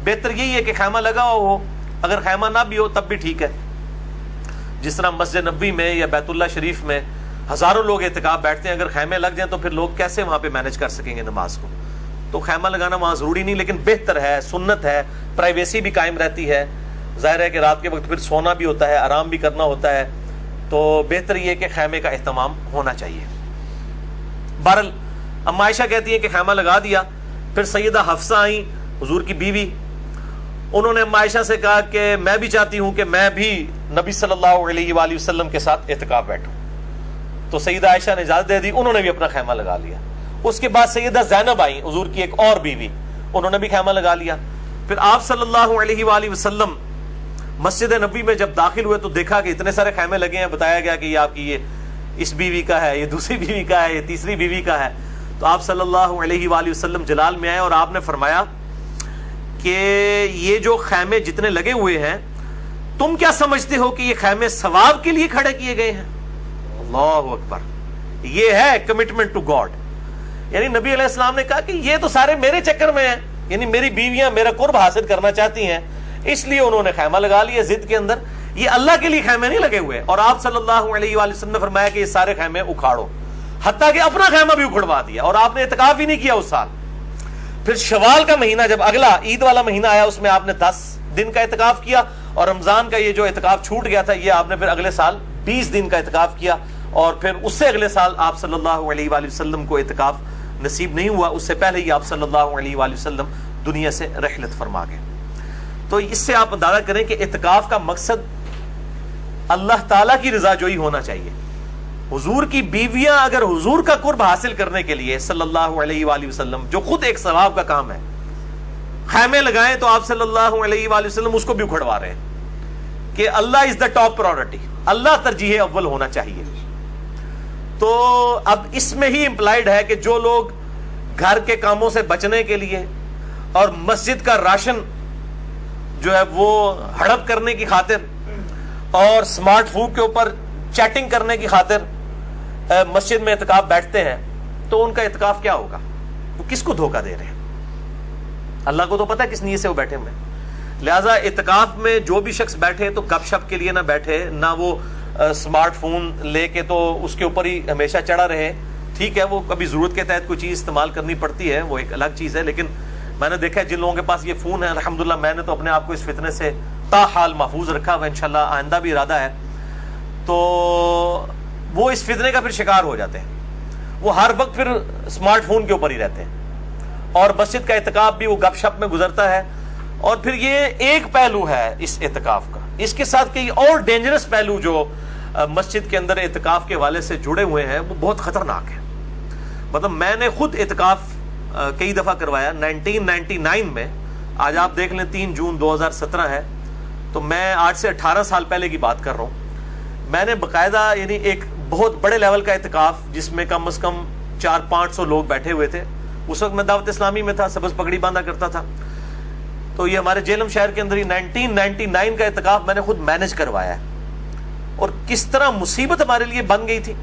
A: بہتر یہی ہے کہ خیمہ لگا ہو، اگر خیمہ نہ بھی ہو تب بھی ٹھیک ہے. جس طرح مسجد نبوی میں یا بیت اللہ شریف میں ہزاروں لوگ اعتکاف بیٹھتے ہیں، اگر خیمے لگ جائیں تو پھر لوگ کیسے وہاں پہ مینج کر سکیں گے نماز کو؟ تو خیمہ لگانا وہاں ضروری نہیں، لیکن بہتر ہے، سنت ہے، پرائیویسی بھی قائم رہتی ہے. ظاہر ہے کہ رات کے وقت پھر سونا بھی ہوتا ہے، آرام بھی کرنا ہوتا ہے، تو بہتر یہ کہ خیمے کا اہتمام ہونا چاہیے. بہرحال اما عائشہ کہتی ہیں کہ خیمہ لگا دیا. پھر سیدہ حفصہ آئیں حضور کی بیوی، انہوں نے اما عائشہ سے کہا کہ میں بھی چاہتی ہوں کہ میں بھی نبی صلی اللہ علیہ وآلہ وسلم کے ساتھ اعتکاف بیٹھوں. تو سیدہ عائشہ نے اجازت دے دی، انہوں نے بھی اپنا خیمہ لگا لیا. اس کے بعد سیدہ زینب آئیں حضور کی ایک اور بیوی، انہوں نے بھی خیمہ لگا لیا. پھر آپ صلی اللہ علیہ وآلہ وسلم مسجد نبوی میں جب داخل ہوئے تو دیکھا کہ اتنے سارے خیمے لگے ہیں. بتایا گیا کہ یہ آپ کی یہ اس بیوی کا ہے، یہ دوسری بیوی کا ہے، یہ تیسری بیوی کا ہے. تو آپ صلی اللہ علیہ وآلہ وسلم جلال میں آئے اور آپ نے فرمایا کہ یہ جو خیمے جتنے لگے ہوئے ہیں تم کیا سمجھتے ہو کہ یہ خیمے ثواب کے لیے کھڑے کیے گئے ہیں؟ اللہ اکبر. یہ ہے کمٹمنٹ ٹو گاڈ. یعنی نبی علیہ السلام نے کہا کہ یہ تو سارے میرے چکر میں ہیں، یعنی میری بیویاں میرا قرب حاصل کرنا چاہتی ہیں، اس لیے انہوں نے خیمہ لگا لیا ضد کے اندر. یہ اللہ کے لیے خیمے نہیں لگے ہوئے. اور آپ صلی اللہ علیہ وآلہ وسلم نے فرمایا کہ یہ سارے خیمے اکھاڑو، حتیٰ کہ اپنا خیمہ بھی اکھڑوا دیا. اور آپ نے اعتکاف ہی نہیں کیا اس سال. پھر شوال کا مہینہ جب اگلا عید والا مہینہ آیا اس میں آپ نے 10 دن کا اعتکاف کیا، اور رمضان کا یہ جو اعتکاف چھوٹ گیا تھا یہ آپ نے پھر اگلے سال 20 دن کا اعتکاف کیا. اور پھر اس سے اگلے سال آپ صلی اللہ علیہ وآلہ وسلم کو اعتکاف نصیب نہیں ہوا، اس سے پہلے ہی آپ صلی اللہ علیہ وآلہ وسلم دنیا سے رحلت فرما گئے. تو اس سے آپ اندازہ کریں کہ اعتکاف کا مقصد اللہ تعالیٰ کی رضا جوئی ہونا چاہیے. حضور کی بیویاں اگر حضور کا قرب حاصل کرنے کے لیے صلی اللہ علیہ وآلہ وسلم، جو خود ایک ثواب کا کام ہے، خیمے لگائیں تو آپ صلی اللہ علیہ وآلہ وسلم اس کو بھی اکھڑوا رہے ہیں کہ اللہ از دا ٹاپ پرائورٹی، اللہ ترجیح اول ہونا چاہیے. تو اب اس میں ہی امپلائڈ ہے کہ جو لوگ گھر کے کاموں سے بچنے کے لیے اور مسجد کا راشن جو ہے وہ ہڑپ کرنے کی خاطر اور سمارٹ فون کے اوپر چیٹنگ کرنے کی خاطر مسجد میں اعتکاف بیٹھتے ہیں تو ان کا اعتکاف کیا ہوگا؟ وہ کس کو دھوکہ دے رہے ہیں؟ اللہ کو تو پتہ ہے کس نیت سے وہ بیٹھے ہوئے ہیں. لہٰذا اعتکاف میں جو بھی شخص بیٹھے تو گپ شپ کے لیے نہ بیٹھے, نہ وہ اسمارٹ فون لے کے تو اس کے اوپر ہی ہمیشہ چڑھا رہے. ٹھیک ہے, وہ کبھی ضرورت کے تحت کوئی چیز استعمال کرنی پڑتی ہے, وہ ایک الگ چیز ہے, لیکن میں نے دیکھا ہے جن لوگوں کے پاس یہ فون ہے الحمدللہ, میں نے تو اپنے آپ کو اس فتنے سے تاحال محفوظ رکھا ہوا, انشاءاللہ آئندہ بھی ارادہ ہے, تو وہ اس فتنے کا پھر شکار ہو جاتے ہیں. وہ ہر وقت پھر اسمارٹ فون کے اوپر ہی رہتے ہیں, اور مسجد کا اعتکاف بھی وہ گپ شپ میں گزرتا ہے. اور پھر یہ ایک پہلو ہے اس اعتکاف کا, اس کے ساتھ کئی اور ڈینجرس پہلو جو مسجد کے اندر اعتکاف کے حوالے سے جڑے ہوئے ہیں وہ بہت خطرناک ہے. مطلب میں نے خود اعتکاف کئی دفعہ کروایا 1999 میں. آج آپ دیکھ لیں 3 جون 2017 ہے, تو میں آج سے 18 سال پہلے کی بات کر رہا ہوں. میں نے باقاعدہ یعنی ایک بہت بڑے لیول کا اعتکاف جس میں کم از کم 400-500 لوگ بیٹھے ہوئے تھے. اس وقت میں دعوت اسلامی میں تھا, سبز پگڑی باندھا کرتا تھا. تو یہ ہمارے جیلم شہر کے اندر ہی 1999 کا اعتکاف میں نے خود مینج کروایا ہے. اور کس طرح مصیبت ہمارے لیے بن گئی تھی,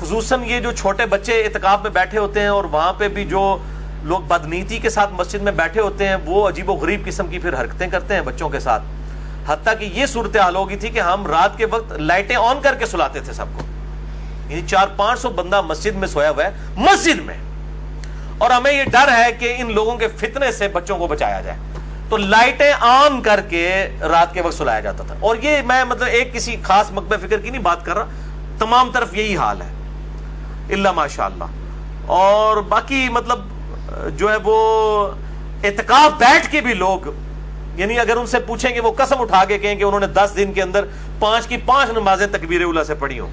A: خصوصاً یہ جو چھوٹے بچے اعتکاف میں بیٹھے ہوتے ہیں, اور وہاں پہ بھی جو لوگ بدنیتی کے ساتھ مسجد میں بیٹھے ہوتے ہیں وہ عجیب و غریب قسم کی پھر حرکتیں کرتے ہیں بچوں کے ساتھ. حتیٰ کہ یہ صورتحال ہو گئی تھی کہ ہم رات کے وقت لائٹیں آن کر کے سلاتے تھے سب کو. یعنی 400-500 بندہ مسجد میں سویا ہوا ہے, مسجد میں, اور ہمیں یہ ڈر ہے کہ ان لوگوں کے فتنے سے بچوں کو بچایا جائے, تو لائٹیں آن کر کے رات کے وقت سلایا جاتا تھا. اور یہ میں مطلب ایک کسی خاص مکتب فکر کی نہیں بات کر رہا, تمام طرف یہی حال ہے الا ماشاء اللہ. اور باقی مطلب جو ہے وہ اعتکاف بیٹھ کے بھی لوگ, یعنی اگر ان سے پوچھیں کہ وہ قسم اٹھا کے کہیں کہ انہوں نے 10 دن کے اندر 5 کی 5 نمازیں تکبیر اولیٰ سے پڑھی ہوں,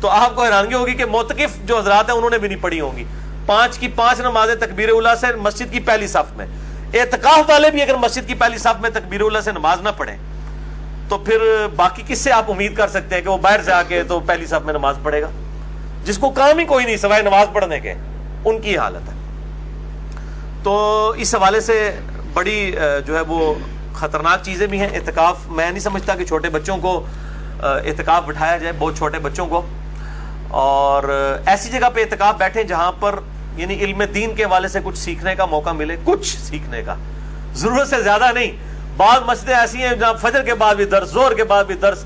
A: تو آپ کو حیرانگی ہوگی کہ معتکف جو حضرات ہیں انہوں نے بھی نہیں پڑھی ہوں گی 5 کی 5 نمازیں تکبیر اولیٰ سے مسجد کی پہلی صف میں. اعتکاف والے بھی اگر مسجد کی پہلی صف میں تکبیر اولیٰ سے نماز نہ پڑھیں تو پھر باقی کس سے آپ امید کر سکتے ہیں کہ وہ باہر سے آ کے تو پہلی صف میں نماز پڑھے گا, جس کو کام ہی کوئی نہیں سوائے نماز پڑھنے کے. ان کی حالت ہے. تو اس حوالے سے بڑی جو ہے وہ خطرناک چیزیں بھی ہیں. اعتکاف میں نہیں سمجھتا کہ چھوٹے بچوں کو اعتکاف بٹھایا جائے, بہت چھوٹے بچوں کو, اور ایسی جگہ پہ اعتکاف بیٹھیں جہاں پر یعنی علم دین کے حوالے سے کچھ سیکھنے کا موقع ملے, کچھ سیکھنے کا, ضرورت سے زیادہ نہیں. بعض مسجدیں ایسی ہیں جہاں فجر کے بعد بھی درس, زہر کے بعد بھی درس,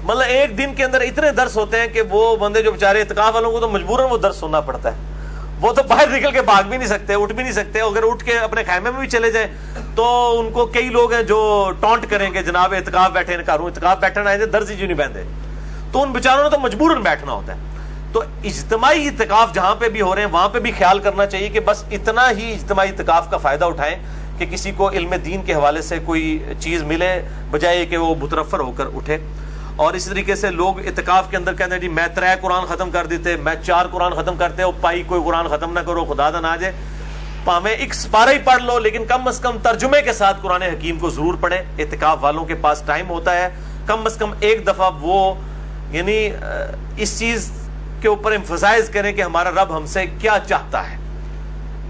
A: مطلب ایک دن کے اندر اتنے درس ہوتے ہیں کہ وہ بندے جو بیچارے اعتکاف والوں کو تو مجبوراً وہ درس سننا پڑتا ہے. وہ تو باہر نکل کے بھاگ بھی نہیں سکتے, اٹھ بھی نہیں سکتے. اگر اٹھ کے اپنے خیمے میں بھی چلے جائیں تو ان کو کئی لوگ ہیں جو ٹونٹ کریں گے, جناب اعتکاف بیٹھے ہیں, اعتکاف بیٹھنا ہے درس ہی کیوں نہیں بندے. تو ان بیچاروں نے تو مجبوراً بیٹھنا ہوتا ہے. تو اجتماعی اعتکاف جہاں پہ بھی ہو رہے ہیں وہاں پہ بھی خیال کرنا چاہیے کہ بس اتنا ہی اجتماعی اعتکاف کا فائدہ اٹھائیں کہ کسی کو علم دین کے حوالے سے کوئی چیز ملے, بجائے کہ وہ مترفر ہو کر اٹھے. اور اسی طریقے سے لوگ اعتکاف کے اندر کہتے ہیں جی میں 3 قرآن ختم کر دیتے, میں 4 قرآن ختم کرتے, اور پائی کوئی قرآن ختم نہ کرو, خدا دا نہ جائے, پامیں ایک سپارہ ہی پڑھ لو, لیکن کم از کم ترجمے کے ساتھ قرآن حکیم کو ضرور پڑھیں. اعتکاف والوں کے پاس ٹائم ہوتا ہے, کم از کم ایک دفعہ وہ یعنی اس چیز کے اوپر امفسائز کریں کہ ہمارا رب ہم سے کیا چاہتا ہے.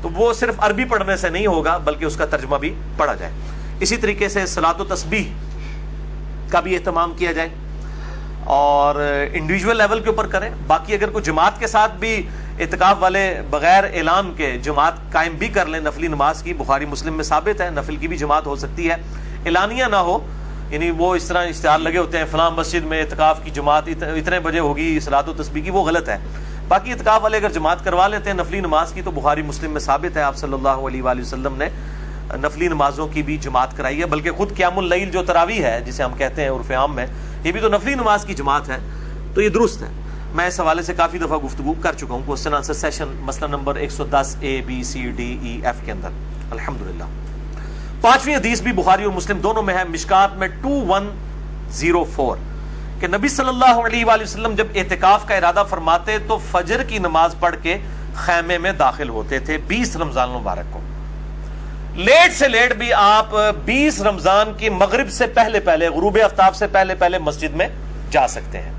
A: تو وہ صرف عربی پڑھنے سے نہیں ہوگا بلکہ اس کا ترجمہ بھی پڑھا جائے. اسی طریقے سے صلاۃ و تسبیح کا بھی اہتمام کیا جائے, اور انڈیویجول لیول کے اوپر کریں. باقی اگر کوئی جماعت کے ساتھ بھی اعتکاف والے بغیر اعلان کے جماعت قائم بھی کر لیں نفلی نماز کی, بخاری مسلم میں ثابت ہے نفل کی بھی جماعت ہو سکتی ہے, اعلانیہ نہ ہو. یعنی وہ اس طرح اشتہار لگے ہوتے ہیں فلاں مسجد میں اعتکاف کی جماعت اتنے بجے ہوگی صلاۃ و تسبیح کی, وہ غلط ہے. باقی اعتکاف والے اگر جماعت کروا لیتے ہیں نفلی نماز کی تو بخاری مسلم میں ثابت ہے آپ صلی اللہ علیہ وآلہ وسلم نے نفلی نمازوں کی بھی جماعت کرائی ہے. بلکہ خود قیام اللیل جو تراویح ہے جسے ہم کہتے ہیں عرف عام میں, یہ بھی تو نفلی نماز کی جماعت ہے. تو یہ درست ہے. میں اس حوالے سے کافی دفعہ گفتگو کر چکا ہوں کوسچن آنسر سیشن مسئلہ نمبر 110 A-B-C-D-E-F کے اندر الحمدللہ. 5ویں حدیث بھی بخاری اور مسلم دونوں میں ہے, مشکات میں 2104 کہ نبی صلی اللہ علیہ وآلہ وسلم جب اعتکاف کا ارادہ فرماتے تو فجر کی نماز پڑھ کے خیمے میں داخل ہوتے تھے 20 رمضان مبارک کو. لیٹ سے لیٹ بھی آپ 20 رمضان کی مغرب سے پہلے پہلے, غروب آفتاب سے پہلے پہلے مسجد میں جا سکتے ہیں.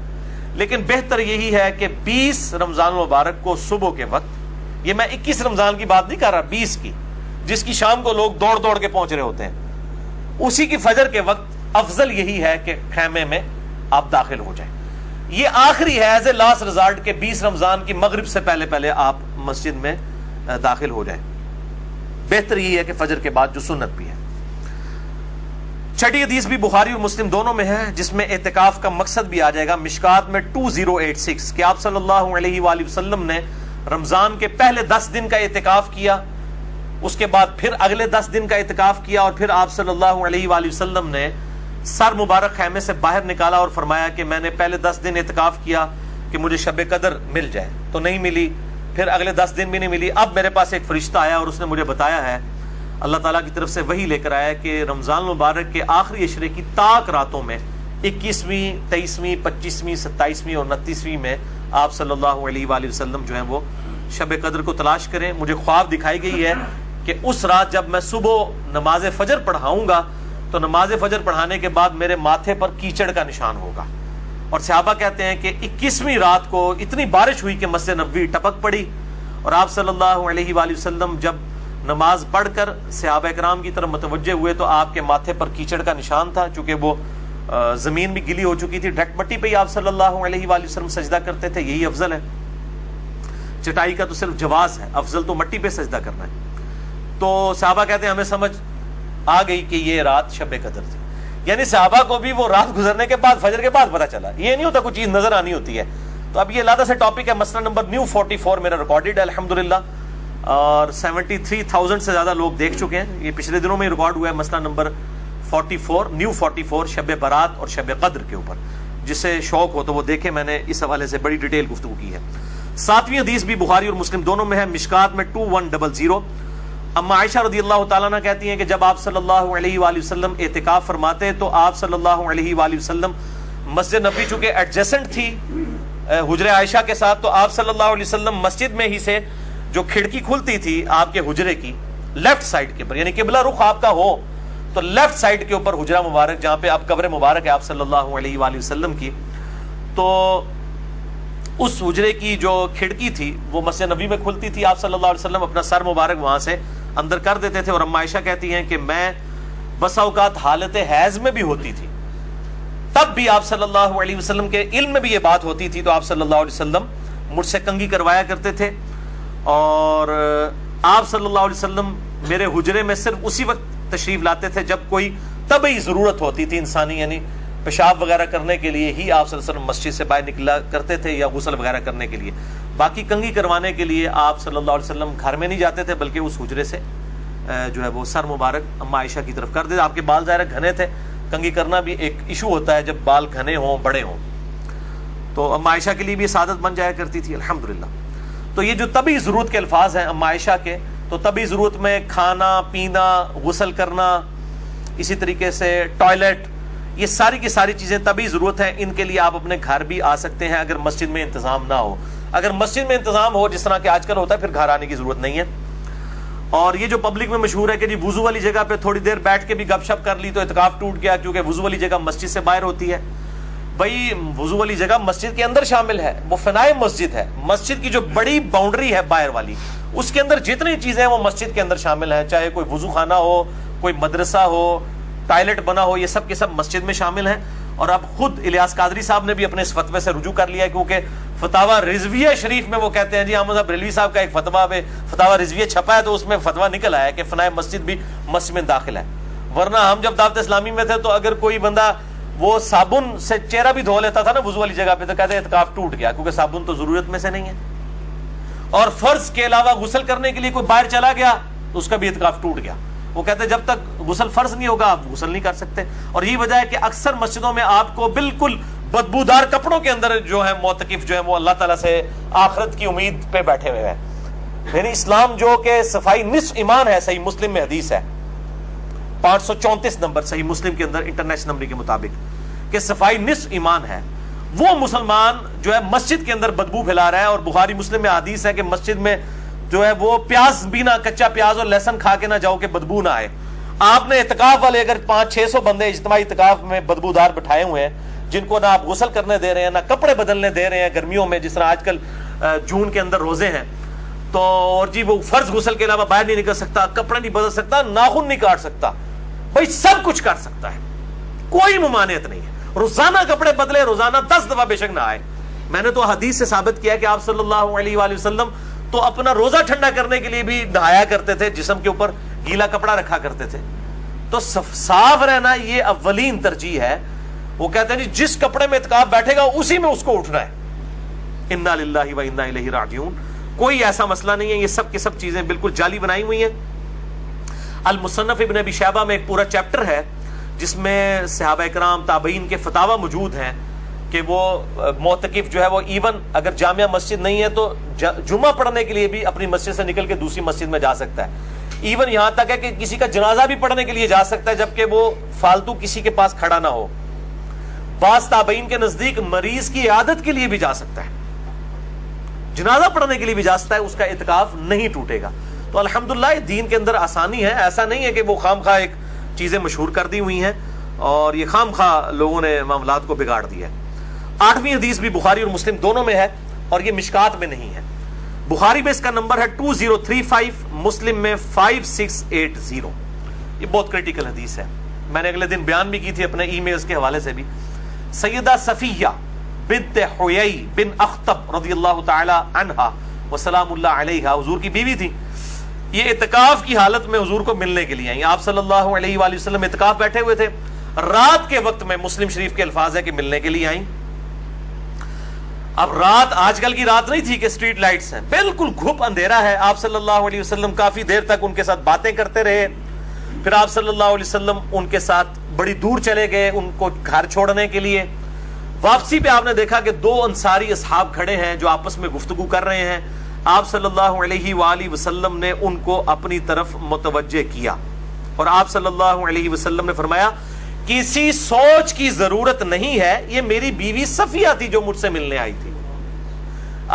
A: لیکن بہتر یہی ہے کہ 20 رمضان مبارک کو صبح کے وقت, یہ میں 21 رمضان کی بات نہیں کر رہا, 20 کی, جس کی شام کو لوگ دوڑ دوڑ کے پہنچ رہے ہوتے ہیں, اسی کی فجر کے وقت افضل یہی ہے کہ خیمے میں آپ داخل ہو جائیں. یہ آخری ہے ایز اے لاسٹ ریزالٹ کے 20 رمضان کی مغرب سے پہلے پہلے آپ مسجد میں داخل ہو جائیں. بہتر یہ ہے کہ فجر کے بعد جو سنت بھی ہے. چھٹی حدیث بھی بخاری اور مسلم دونوں میں ہے جس میں اعتکاف کا مقصد بھی آ جائے گا. مشکات میں 2086 کہ آپ صلی اللہ علیہ وآلہ وسلم نے رمضان کے پہلے 10 دن کا اعتکاف کیا, اس کے بعد پھر اگلے 10 دن کا اعتکاف کیا, اور پھر آپ صلی اللہ علیہ وآلہ وسلم نے سر مبارک خیمے سے باہر نکالا اور فرمایا کہ میں نے پہلے 10 دن اعتکاف کیا کہ مجھے شب قدر مل جائے, تو نہیں ملی, پھر اگلے 10 دن بھی نہیں ملی. اب میرے پاس ایک فرشتہ آیا اور اس نے مجھے بتایا ہے, اللہ تعالیٰ کی طرف سے وحی لے کر آیا کہ رمضان المبارک کے آخری عشرے کی طاق راتوں میں 21ویں 23ویں 25ویں 27ویں اور 29ویں میں آپ صلی اللہ علیہ وآلہ وسلم جو ہیں وہ شب قدر کو تلاش کریں. مجھے خواب دکھائی گئی ہے کہ اس رات جب میں صبح نماز فجر پڑھاؤں گا تو نماز فجر پڑھانے کے بعد میرے ماتھے پر کیچڑ کا نشان ہوگا. اور صحابہ کہتے ہیں کہ 21ویں رات کو اتنی بارش ہوئی کہ مسجد نبوی ٹپک پڑی, اور آپ صلی اللہ علیہ وآلہ وسلم جب نماز پڑھ کر صحابہ کرام کی طرف متوجہ ہوئے تو آپ کے ماتھے پر کیچڑ کا نشان تھا, چونکہ وہ زمین بھی گلی ہو چکی تھی. ڈھک مٹی پہ ہی آپ صلی اللہ علیہ وآلہ وسلم سجدہ کرتے تھے, یہی افضل ہے. چٹائی کا تو صرف جواز ہے, افضل تو مٹی پہ سجدہ کرنا ہے. تو صحابہ کہتے ہیں ہمیں سمجھ آ گئی کہ یہ رات شب قدر تھی. یعنی صحابہ کو بھی وہ رات گزرنے کے بعد فجر کے بعد پتہ چلا, یہ نہیں ہوتا کوئی چیز نظر آنی ہوتی ہے. تو اب یہ علیحدہ سے ٹاپک ہے. مسئلہ نمبر نیو 44 میرا ریکارڈڈ ہے الحمدللہ, اور 73,000 سے زیادہ لوگ دیکھ چکے ہیں. یہ پچھلے دنوں میں ریکارڈ ہوا ہے مسئلہ نمبر 44 نیو 44 شب برات اور شب قدر کے اوپر. جسے شوق ہو تو وہ دیکھے, میں نے اس حوالے سے بڑی ڈیٹیل گفتگو کی ہے. 7ویں حدیث بھی بخاری اور مسلم دونوں میں ہے. مشکات میں 2100 اما عائشہ رضی اللہ تعالیٰ عنہ کہتی ہیں کہ جب آپ صلی اللہ علیہ وآلہ وسلم اعتکاف فرماتے تو آپ صلی اللہ علیہ وآلہ وسلم مسجد نبوی چونکہ ایڈجسنٹ تھی حجرہ عائشہ کے ساتھ, تو آپ صلی اللہ علیہ وسلم مسجد میں ہی سے جو کھڑکی کھلتی تھی آپ کے حجرے کی لیفٹ سائڈ کے اوپر, یعنی قبلہ رخ آپ کا ہو تو لیفٹ سائڈ کے اوپر حجرہ مبارک جہاں پہ آپ قبر مبارک ہے آپ صلی اللہ علیہ وآلہ وسلم کی, تو اس حجرے کی جو کھڑکی تھی وہ مسجد نبی میں کھلتی تھی. آپ صلی اللہ علیہ وسلم اپنا سر مبارک وہاں سے اندر کر دیتے تھے. اور اما عائشہ کہتی ہیں کہ میں بسا اوقات حالت حیض میں بھی ہوتی تھی, تب بھی آپ صلی اللہ علیہ وسلم کے علم میں بھی یہ بات ہوتی تھی, تو آپ صلی اللہ علیہ وسلم مجھ سے کنگھی کروایا کرتے تھے. اور آپ صلی اللہ علیہ وسلم میرے حجرے میں صرف اسی وقت تشریف لاتے تھے جب کوئی طبعی ضرورت ہوتی تھی انسانی, یعنی پیشاب وغیرہ کرنے کے لیے ہی آپ صلی اللہ علیہ وسلم مسجد سے باہر نکلا کرتے تھے, یا غسل وغیرہ کرنے کے لیے. باقی کنگھی کروانے کے لیے آپ صلی اللہ علیہ وسلم گھر میں نہیں جاتے تھے, بلکہ اس حجرے سے جو ہے وہ سر مبارک اما عائشہ کی طرف کر دیتے. آپ کے بال ظاہر گھنے تھے, کنگھی کرنا بھی ایک ایشو ہوتا ہے جب بال گھنے ہوں بڑے ہوں, تو اما عائشہ کے لیے بھی سعادت بن جایا کرتی تھی الحمدللہ. تو یہ جو طبعی ضرورت کے الفاظ ہیں اما عائشہ کے, تو طبعی ضرورت میں کھانا پینا, غسل کرنا, اسی طریقے سے ٹوائلٹ, یہ ساری کی ساری چیزیں طبعی ضرورت ہیں. ان کے لیے آپ اپنے گھر بھی آ سکتے ہیں اگر مسجد میں انتظام نہ ہو. اگر مسجد میں انتظام ہو جس طرح کہ آج کل ہوتا ہے پھر گھر آنے کی ضرورت نہیں ہے. اور یہ جو پبلک میں مشہور ہے کہ جی وضو والی جگہ پہ تھوڑی دیر بیٹھ کے بھی گپ شپ کر لی تو اعتکاف ٹوٹ گیا, کیونکہ وضو والی جگہ مسجد سے باہر ہوتی ہے. بھائی وضو والی جگہ مسجد کے اندر شامل ہے, وہ فنائے مسجد ہے. مسجد کی جو بڑی باؤنڈری ہے باہر والی, اس کے اندر جتنی چیزیں ہیں وہ مسجد کے اندر شامل ہیں, چاہے کوئی وضو خانہ ہو, کوئی مدرسہ ہو, ٹائلٹ بنا ہو, یہ سب کے سب مسجد میں شامل ہیں. اور اب خود الیاس قادری صاحب نے بھی اپنے اس فتوے سے رجوع کر لیا ہے, کیونکہ فتاوی رضویہ شریف میں وہ کہتے ہیں جی احمد صاحب بریلوی صاحب کا ایک فتاوی رضویہ چھپا ہے, تو اس میں فتویٰ نکل آیا کہ فنائے مسجد بھی مسجد میں داخل ہے. ورنہ ہم جب دعوت اسلامی میں تھے تو اگر کوئی بندہ وہ صابن سے چہرہ بھی دھو لیتا تھا نا وضو والی جگہ پہ, تو کہتے ہیں اعتکاف ٹوٹ گیا, کیونکہ صابن تو ضرورت میں سے نہیں ہے. اور فرض کے علاوہ غسل کرنے کے لیے کوئی باہر چلا گیا تو اس کا بھی اعتکاف ٹوٹ گیا. وہ کہتے ہیں جب تک غسل فرض نہیں ہوگا آپ غسل نہیں کر سکتے. اور یہی وجہ ہے کہ اکثر مسجدوں میں آپ کو بالکل بدبودار کپڑوں کے اندر جو ہے معتکف جو ہے وہ اللہ تعالیٰ سے آخرت کی امید پہ بیٹھے ہوئے ہیں. یعنی اسلام جو کہ صفائی نصف ایمان ہے, صحیح مسلم میں حدیث ہے 534 نمبر صحیح مسلم کے اندر انٹرنیشنل نمبر کے مطابق کہ صفائی نصف ایمان ہے, وہ مسلمان جو ہے مسجد کے اندر بدبو پھیلا رہا ہے. اور بخاری مسلم میں حدیث ہے کہ مسجد میں جو ہے وہ پیاز بھی نہ, کچا پیاز اور لہسن کھا کے نہ جاؤ کہ بدبو نہ آئے. آپ نے اعتکاف والے اگر 500-600 بندے اجتماعی اعتکاف میں بدبودار بٹھائے ہوئے ہیں, جن کو نہ آپ غسل کرنے دے رہے ہیں نہ کپڑے بدلنے دے رہے ہیں گرمیوں میں, جس طرح آج کل جون کے اندر روزے ہیں, تو اور جی وہ فرض غسل کے علاوہ باہر نہیں نکل سکتا, کپڑے نہیں بدل سکتا, ناخن نہیں کاٹ سکتا, بھائی سب کچھ کر سکتا ہے, کوئی ممانعت نہیں ہے. روزانہ کپڑے بدلے, روزانہ 10 دفعہ بے شک نہائے. میں نے تو حدیث سے ثابت کیا کہ آپ صلی اللہ علیہ وآلہ وسلم تو اپنا روزہ ٹھنڈا کرنے کے لیے بھی نہایا کرتے تھے, جسم کے اوپر گیلا کپڑا رکھا کرتے تھے. تو صاف رہنا یہ اولین ترجیح ہے. وہ کہتے ہیں جی جس کپڑے میں اعتکاف بیٹھے گا اسی میں اس کو اٹھنا ہے. انا للہ و انا الیہ راجعون. کوئی ایسا مسئلہ نہیں ہے, یہ سب کی سب چیزیں بالکل جعلی بنائی ہوئی ہیں. المصنف ابن ابی شیبہ میں ایک پورا چیپٹر ہے جس میں صحابہ کرام تابعین کے فتاوی موجود ہیں کہ وہ معتکف جو ہے وہ ایون اگر جامعہ مسجد نہیں ہے تو جمعہ پڑھنے کے لیے بھی اپنی مسجد سے نکل کے دوسری مسجد میں جا سکتا ہے. ایون یہاں تک ہے کہ کسی کا جنازہ بھی پڑھنے کے لیے جا سکتا ہے جبکہ وہ فالتو کسی کے پاس کھڑا نہ ہو. بعض تابعین کے نزدیک مریض کی عیادت کے لیے بھی جا سکتا ہے, جنازہ پڑھنے کے لیے بھی جا سکتا ہے, اس کا اعتکاف نہیں ٹوٹے گا. تو الحمدللہ دین کے اندر آسانی ہے. ایسا نہیں ہے کہ وہ خام خواہ ایک چیزیں مشہور کر دی ہوئی ہیں اور یہ خام خواہ لوگوں نے معاملات کو بگاڑ دیا ہے. 8ویں حدیث بھی بخاری اور مسلم دونوں میں ہے اور یہ مشکات میں نہیں ہے. بخاری میں اس کا نمبر ہے 2035, مسلم میں 5680. یہ بہت کریٹیکل حدیث ہے. میں نے اگلے دن بیان بھی کی تھی اپنے ای میلز کے حوالے سے بھی. سیدہ صفیہ بنت حیی بن اخطب رضی اللہ تعالی عنہا وسلام اللہ علیہا حضور کی بیوی تھی. یہ اعتکاف کی حالت میں حضور کو ملنے کے لیے آئیں. آپ صلی اللہ علیہ وآلہ وسلم اعتکاف بیٹھے ہوئے تھے. رات کے وقت میں مسلم شریف کے الفاظ ہے کہ ملنے کے لیے آئیں. اب رات آج کل کی رات نہیں تھی کہ اسٹریٹ لائٹس ہیں, بالکل گھپ اندھیرا ہے. آپ صلی اللہ علیہ وسلم کافی دیر تک ان کے ساتھ باتیں کرتے رہے. پھر آپ صلی اللہ علیہ وسلم ان کے ساتھ بڑی دور چلے گئے ان کو گھر چھوڑنے کے لیے. واپسی پہ آپ نے دیکھا کہ 2 انصاری اصحاب کھڑے ہیں جو آپس میں گفتگو کر رہے ہیں. آپ صلی اللہ علیہ وآلہ وسلم نے ان کو اپنی طرف متوجہ کیا اور آپ صلی اللہ علیہ وسلم نے فرمایا کسی سوچ کی ضرورت نہیں ہے, یہ میری بیوی صفیہ تھی جو مجھ سے ملنے آئی تھی.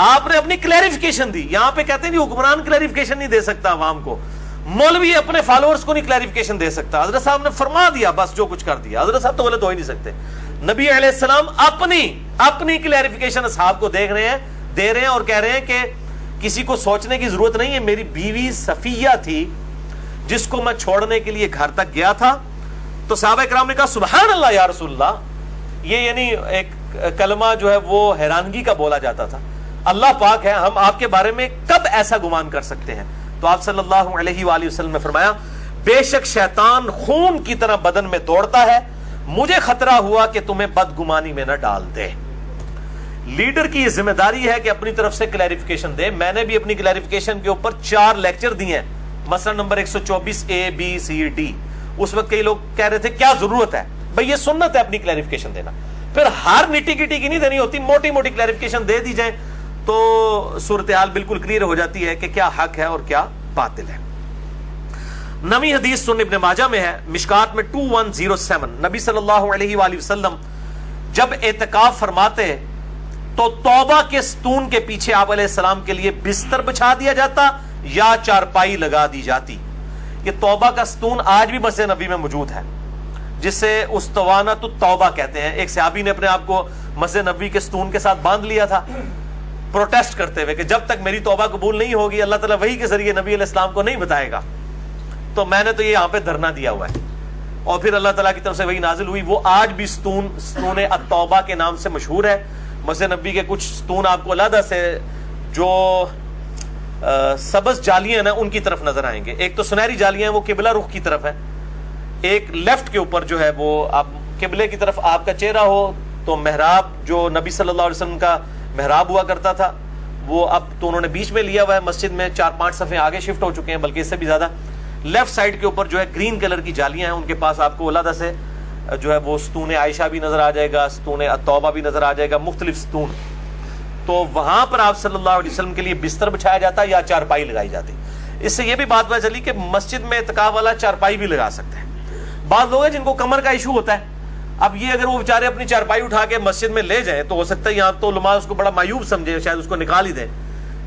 A: آپ نے اپنی کلیریفیکیشن دی. یہاں پہ کہتے ہیں حکمران کلیریفیکیشن نہیں دے سکتا عوام کو, مولوی اپنے فالوورز کو نہیں کلیریفیکیشن دے سکتا. حضرت صاحب نے فرما دیا, بس جو کچھ کر دیا. حضرت صاحب تو غلط ہو ہی نہیں سکتے. نبی علیہ السلام اپنی کلیریفیکیشن اصحاب کو دے رہے ہیں اور کہہ رہے ہیں کہ کسی کو سوچنے کی ضرورت نہیں ہے, میری بیوی صفیہ تھی جس کو میں چھوڑنے کے لیے گھر تک گیا تھا. تو صحابہ کرام نے کہا سبحان اللہ یا رسول اللہ. یہ یعنی ایک کلمہ جو ہے وہ حیرانگی کا بولا جاتا تھا. اللہ پاک ہے, ہم آپ کے بارے میں کب ایسا گمان کر سکتے ہیں. تو آپ صلی اللہ علیہ وآلہ وسلم نے فرمایا بے شک شیطان خون کی طرح بدن میں دوڑتا ہے, مجھے خطرہ ہوا کہ تمہیں بدگمانی میں نہ ڈال دے. لیڈر کی یہ ذمہ داری ہے کہ اپنی طرف سے کلیریفیکیشن دے. میں نے بھی اپنی کلیریفیکیشن کے اوپر 4 لیکچر دیے ہیں, مثلا number 124 A B C D. اس وقت کئی لوگ کہہ رہے تھے کیا ضرورت ہے بھئی, یہ سنت ہے اپنی کلیریفیکیشن دینا. پھر ہر نٹی گٹی کی نہیں دینی ہوتی, موٹی موٹی کلیریفیکیشن دے دی جائیں تو صورتحال بالکل کلیئر ہو جاتی ہے کہ کیا حق ہے اور کیا باطل ہے. 9ویں حدیث سنن ابن ماجہ میں ہے, مشکات میں 2107. نبی صلی اللہ علیہ وآلہ وسلم جب اعتکاف فرماتے تو توبہ کے ستون کے پیچھے آپ علیہ السلام کے لیے بستر بچھا دیا جاتا یا چارپائی لگا دی جاتی. یہ توبہ کا ستون آج بھی مسجد نبوی میں موجود ہے جسے استوانۃ التوبہ کہتے ہیں. ایک صحابی نے اپنے آپ کو مسجد نبوی کے ستون کے ساتھ باندھ لیا تھا پروٹیسٹ کرتے ہوئے کہ جب تک میری توبہ قبول نہیں ہوگی اللہ تعالیٰ وحی کے ذریعے نبی علیہ السلام کو نہیں بتائے گا. تو میں نے تو یہ یہاں پہ دھرنا دیا ہوا ہے اور پھر اللہ تعالیٰ کی طرف سے وحی نازل ہوئی. وہ آج بھی ستون التوبہ کے نام سے مشہور ہے. مسجد نبی کے کچھ ستون آپ کو علیحدہ سے جو سبز جالیاں ہیں ان کی طرف نظر آئیں گے. ایک تو سنہری جالیاں ہیں وہ قبلہ رخ کی طرف ہے, ایک لیفٹ کے اوپر جو ہے وہ آپ قبلے کی طرف آپ کا چہرہ ہو تو محراب جو نبی صلی اللہ علیہ وسلم کا محراب ہوا کرتا تھا وہ اب تو انہوں نے بیچ میں لیا ہوا ہے, مسجد میں 4-5 صفیں آگے شفٹ ہو چکے ہیں بلکہ اس سے بھی زیادہ. لیفٹ سائڈ کے اوپر جو ہے گرین کلر کی جالیاں ہیں ان کے پاس آپ کو علیحدہ سے جو ہے وہ ستون عائشہ بھی نظر آ جائے گا, ستون التوبہ بھی نظر آ جائے گا, مختلف ستون. تو وہاں پر آپ صلی اللہ علیہ وسلم کے لیے بستر بچھایا جاتا یا چارپائی لگائی جاتی. اس سے یہ بھی بات پتہ چلی کہ مسجد میں اعتکاف والا چارپائی بھی لگا سکتا ہے. بعض لوگ ہیں جن کو کمر کا ایشو ہوتا ہے, اب یہ اگر وہ بیچارے اپنی چارپائی اٹھا کے مسجد میں لے جائیں تو ہو سکتا ہے یہاں تو علماء اس کو بڑا معیوب سمجھے, شاید اس کو نکال ہی دیں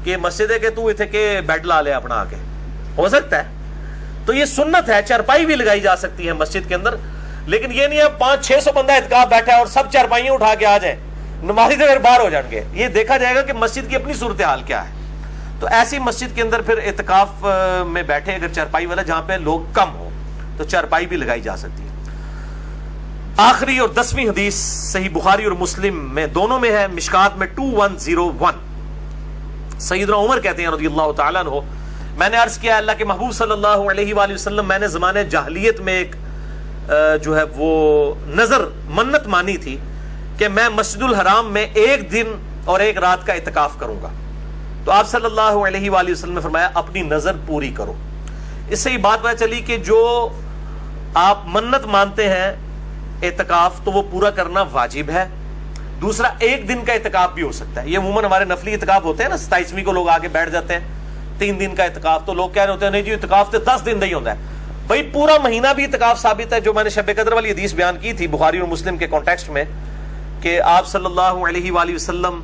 A: کہ مسجد ہے کہ تو اتنے کے بیڈ لا لے اپنا آ کے, ہو سکتا ہے. تو یہ سنت ہے, چارپائی بھی لگائی جا سکتی ہے مسجد کے اندر, لیکن یہ نہیں ہے 500-600 بندہ اعتکاف بیٹھا ہے اور سب چارپائیاں اٹھا کے آ جائیں, نمازی تو پھر باہر ہو جائیں گے. یہ دیکھا جائے گا کہ مسجد کی اپنی صورتحال کیا ہے. تو ایسی مسجد کے اندر پھر اعتکاف میں بیٹھے اگر چارپائی والا جہاں پہ لوگ کم ہو تو چارپائی بھی لگائی جا سکتی ہے. آخری اور 10ویں حدیث صحیح بخاری اور مسلم میں دونوں میں ہے، مشکات میں 2101. سیدنا عمر کہتے ہیں رضی اللہ تعالیٰ عنہ، میں نے عرض کیا اللہ کے محبوب صلی اللہ علیہ وآلہ وسلم، میں نے زمانے جاہلیت میں ایک جو ہے وہ نظر منت مانی تھی کہ میں مسجد الحرام میں 1 دن اور 1 رات کا اعتکاف کروں گا. تو آپ صلی اللہ علیہ وآلہ وسلم نے فرمایا اپنی نظر پوری کرو. اس سے یہ بات پتہ چلی کہ جو آپ منت مانتے ہیں اعتکاف تو وہ پورا کرنا واجب ہے. دوسرا 1 دن کا اعتکاف بھی ہو سکتا ہے. یہ عموماً ہمارے نفلی اعتکاف ہوتے ہیں نا، 27ویں کو لوگ آگے بیٹھ جاتے ہیں 3 دن کا اعتکاف، تو لوگ کہہ رہے ہوتے ہیں نہیں جی اعتکاف تو 10 دن نہیں ہوتا ہے. بھائی پورا مہینہ بھی اعتکاف ثابت ہے. جو میں نے شب قدر والی حدیث بیان کی تھی بخاری اور مسلم کے کانٹیکسٹ میں کہ آپ صلی اللہ علیہ وآلہ وسلم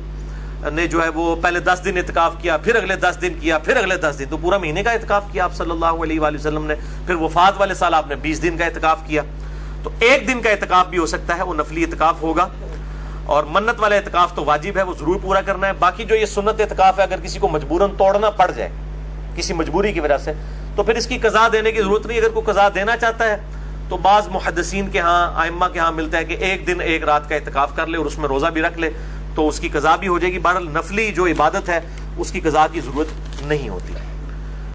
A: نے جو ہے وہ پہلے 10 دن اعتکاف کیا، پھر اگلے 10 دن کیا، پھر اگلے 10 دن، تو پورا مہینے کا اعتکاف کیا آپ صلی اللہ علیہ وآلہ وسلم نے. پھر وفات والے سال آپ نے 20 دن کا اعتکاف کیا. تو 1 دن کا اعتکاف بھی ہو سکتا ہے، وہ نفلی اعتکاف ہوگا. اور منت والا اعتکاف تو واجب ہے، وہ ضرور پورا کرنا ہے. باقی جو یہ سنت اعتکاف ہے، اگر کسی کو مجبوراً توڑنا پڑ جائے کسی مجبوری کی وجہ سے، تو پھر اس کی قضا دینے کی ضرورت نہیں. اگر کوئی قضا دینا چاہتا ہے تو بعض محدثین کے ہاں، ائمہ کے ہاں ملتا ہے کہ 1 دن 1 رات کا اعتکاف کر لے اور اس میں روزہ بھی رکھ لے تو اس کی قضا بھی ہو جائے گی. بہرحال نفلی جو عبادت ہے اس کی قضا کی ضرورت نہیں ہوتی.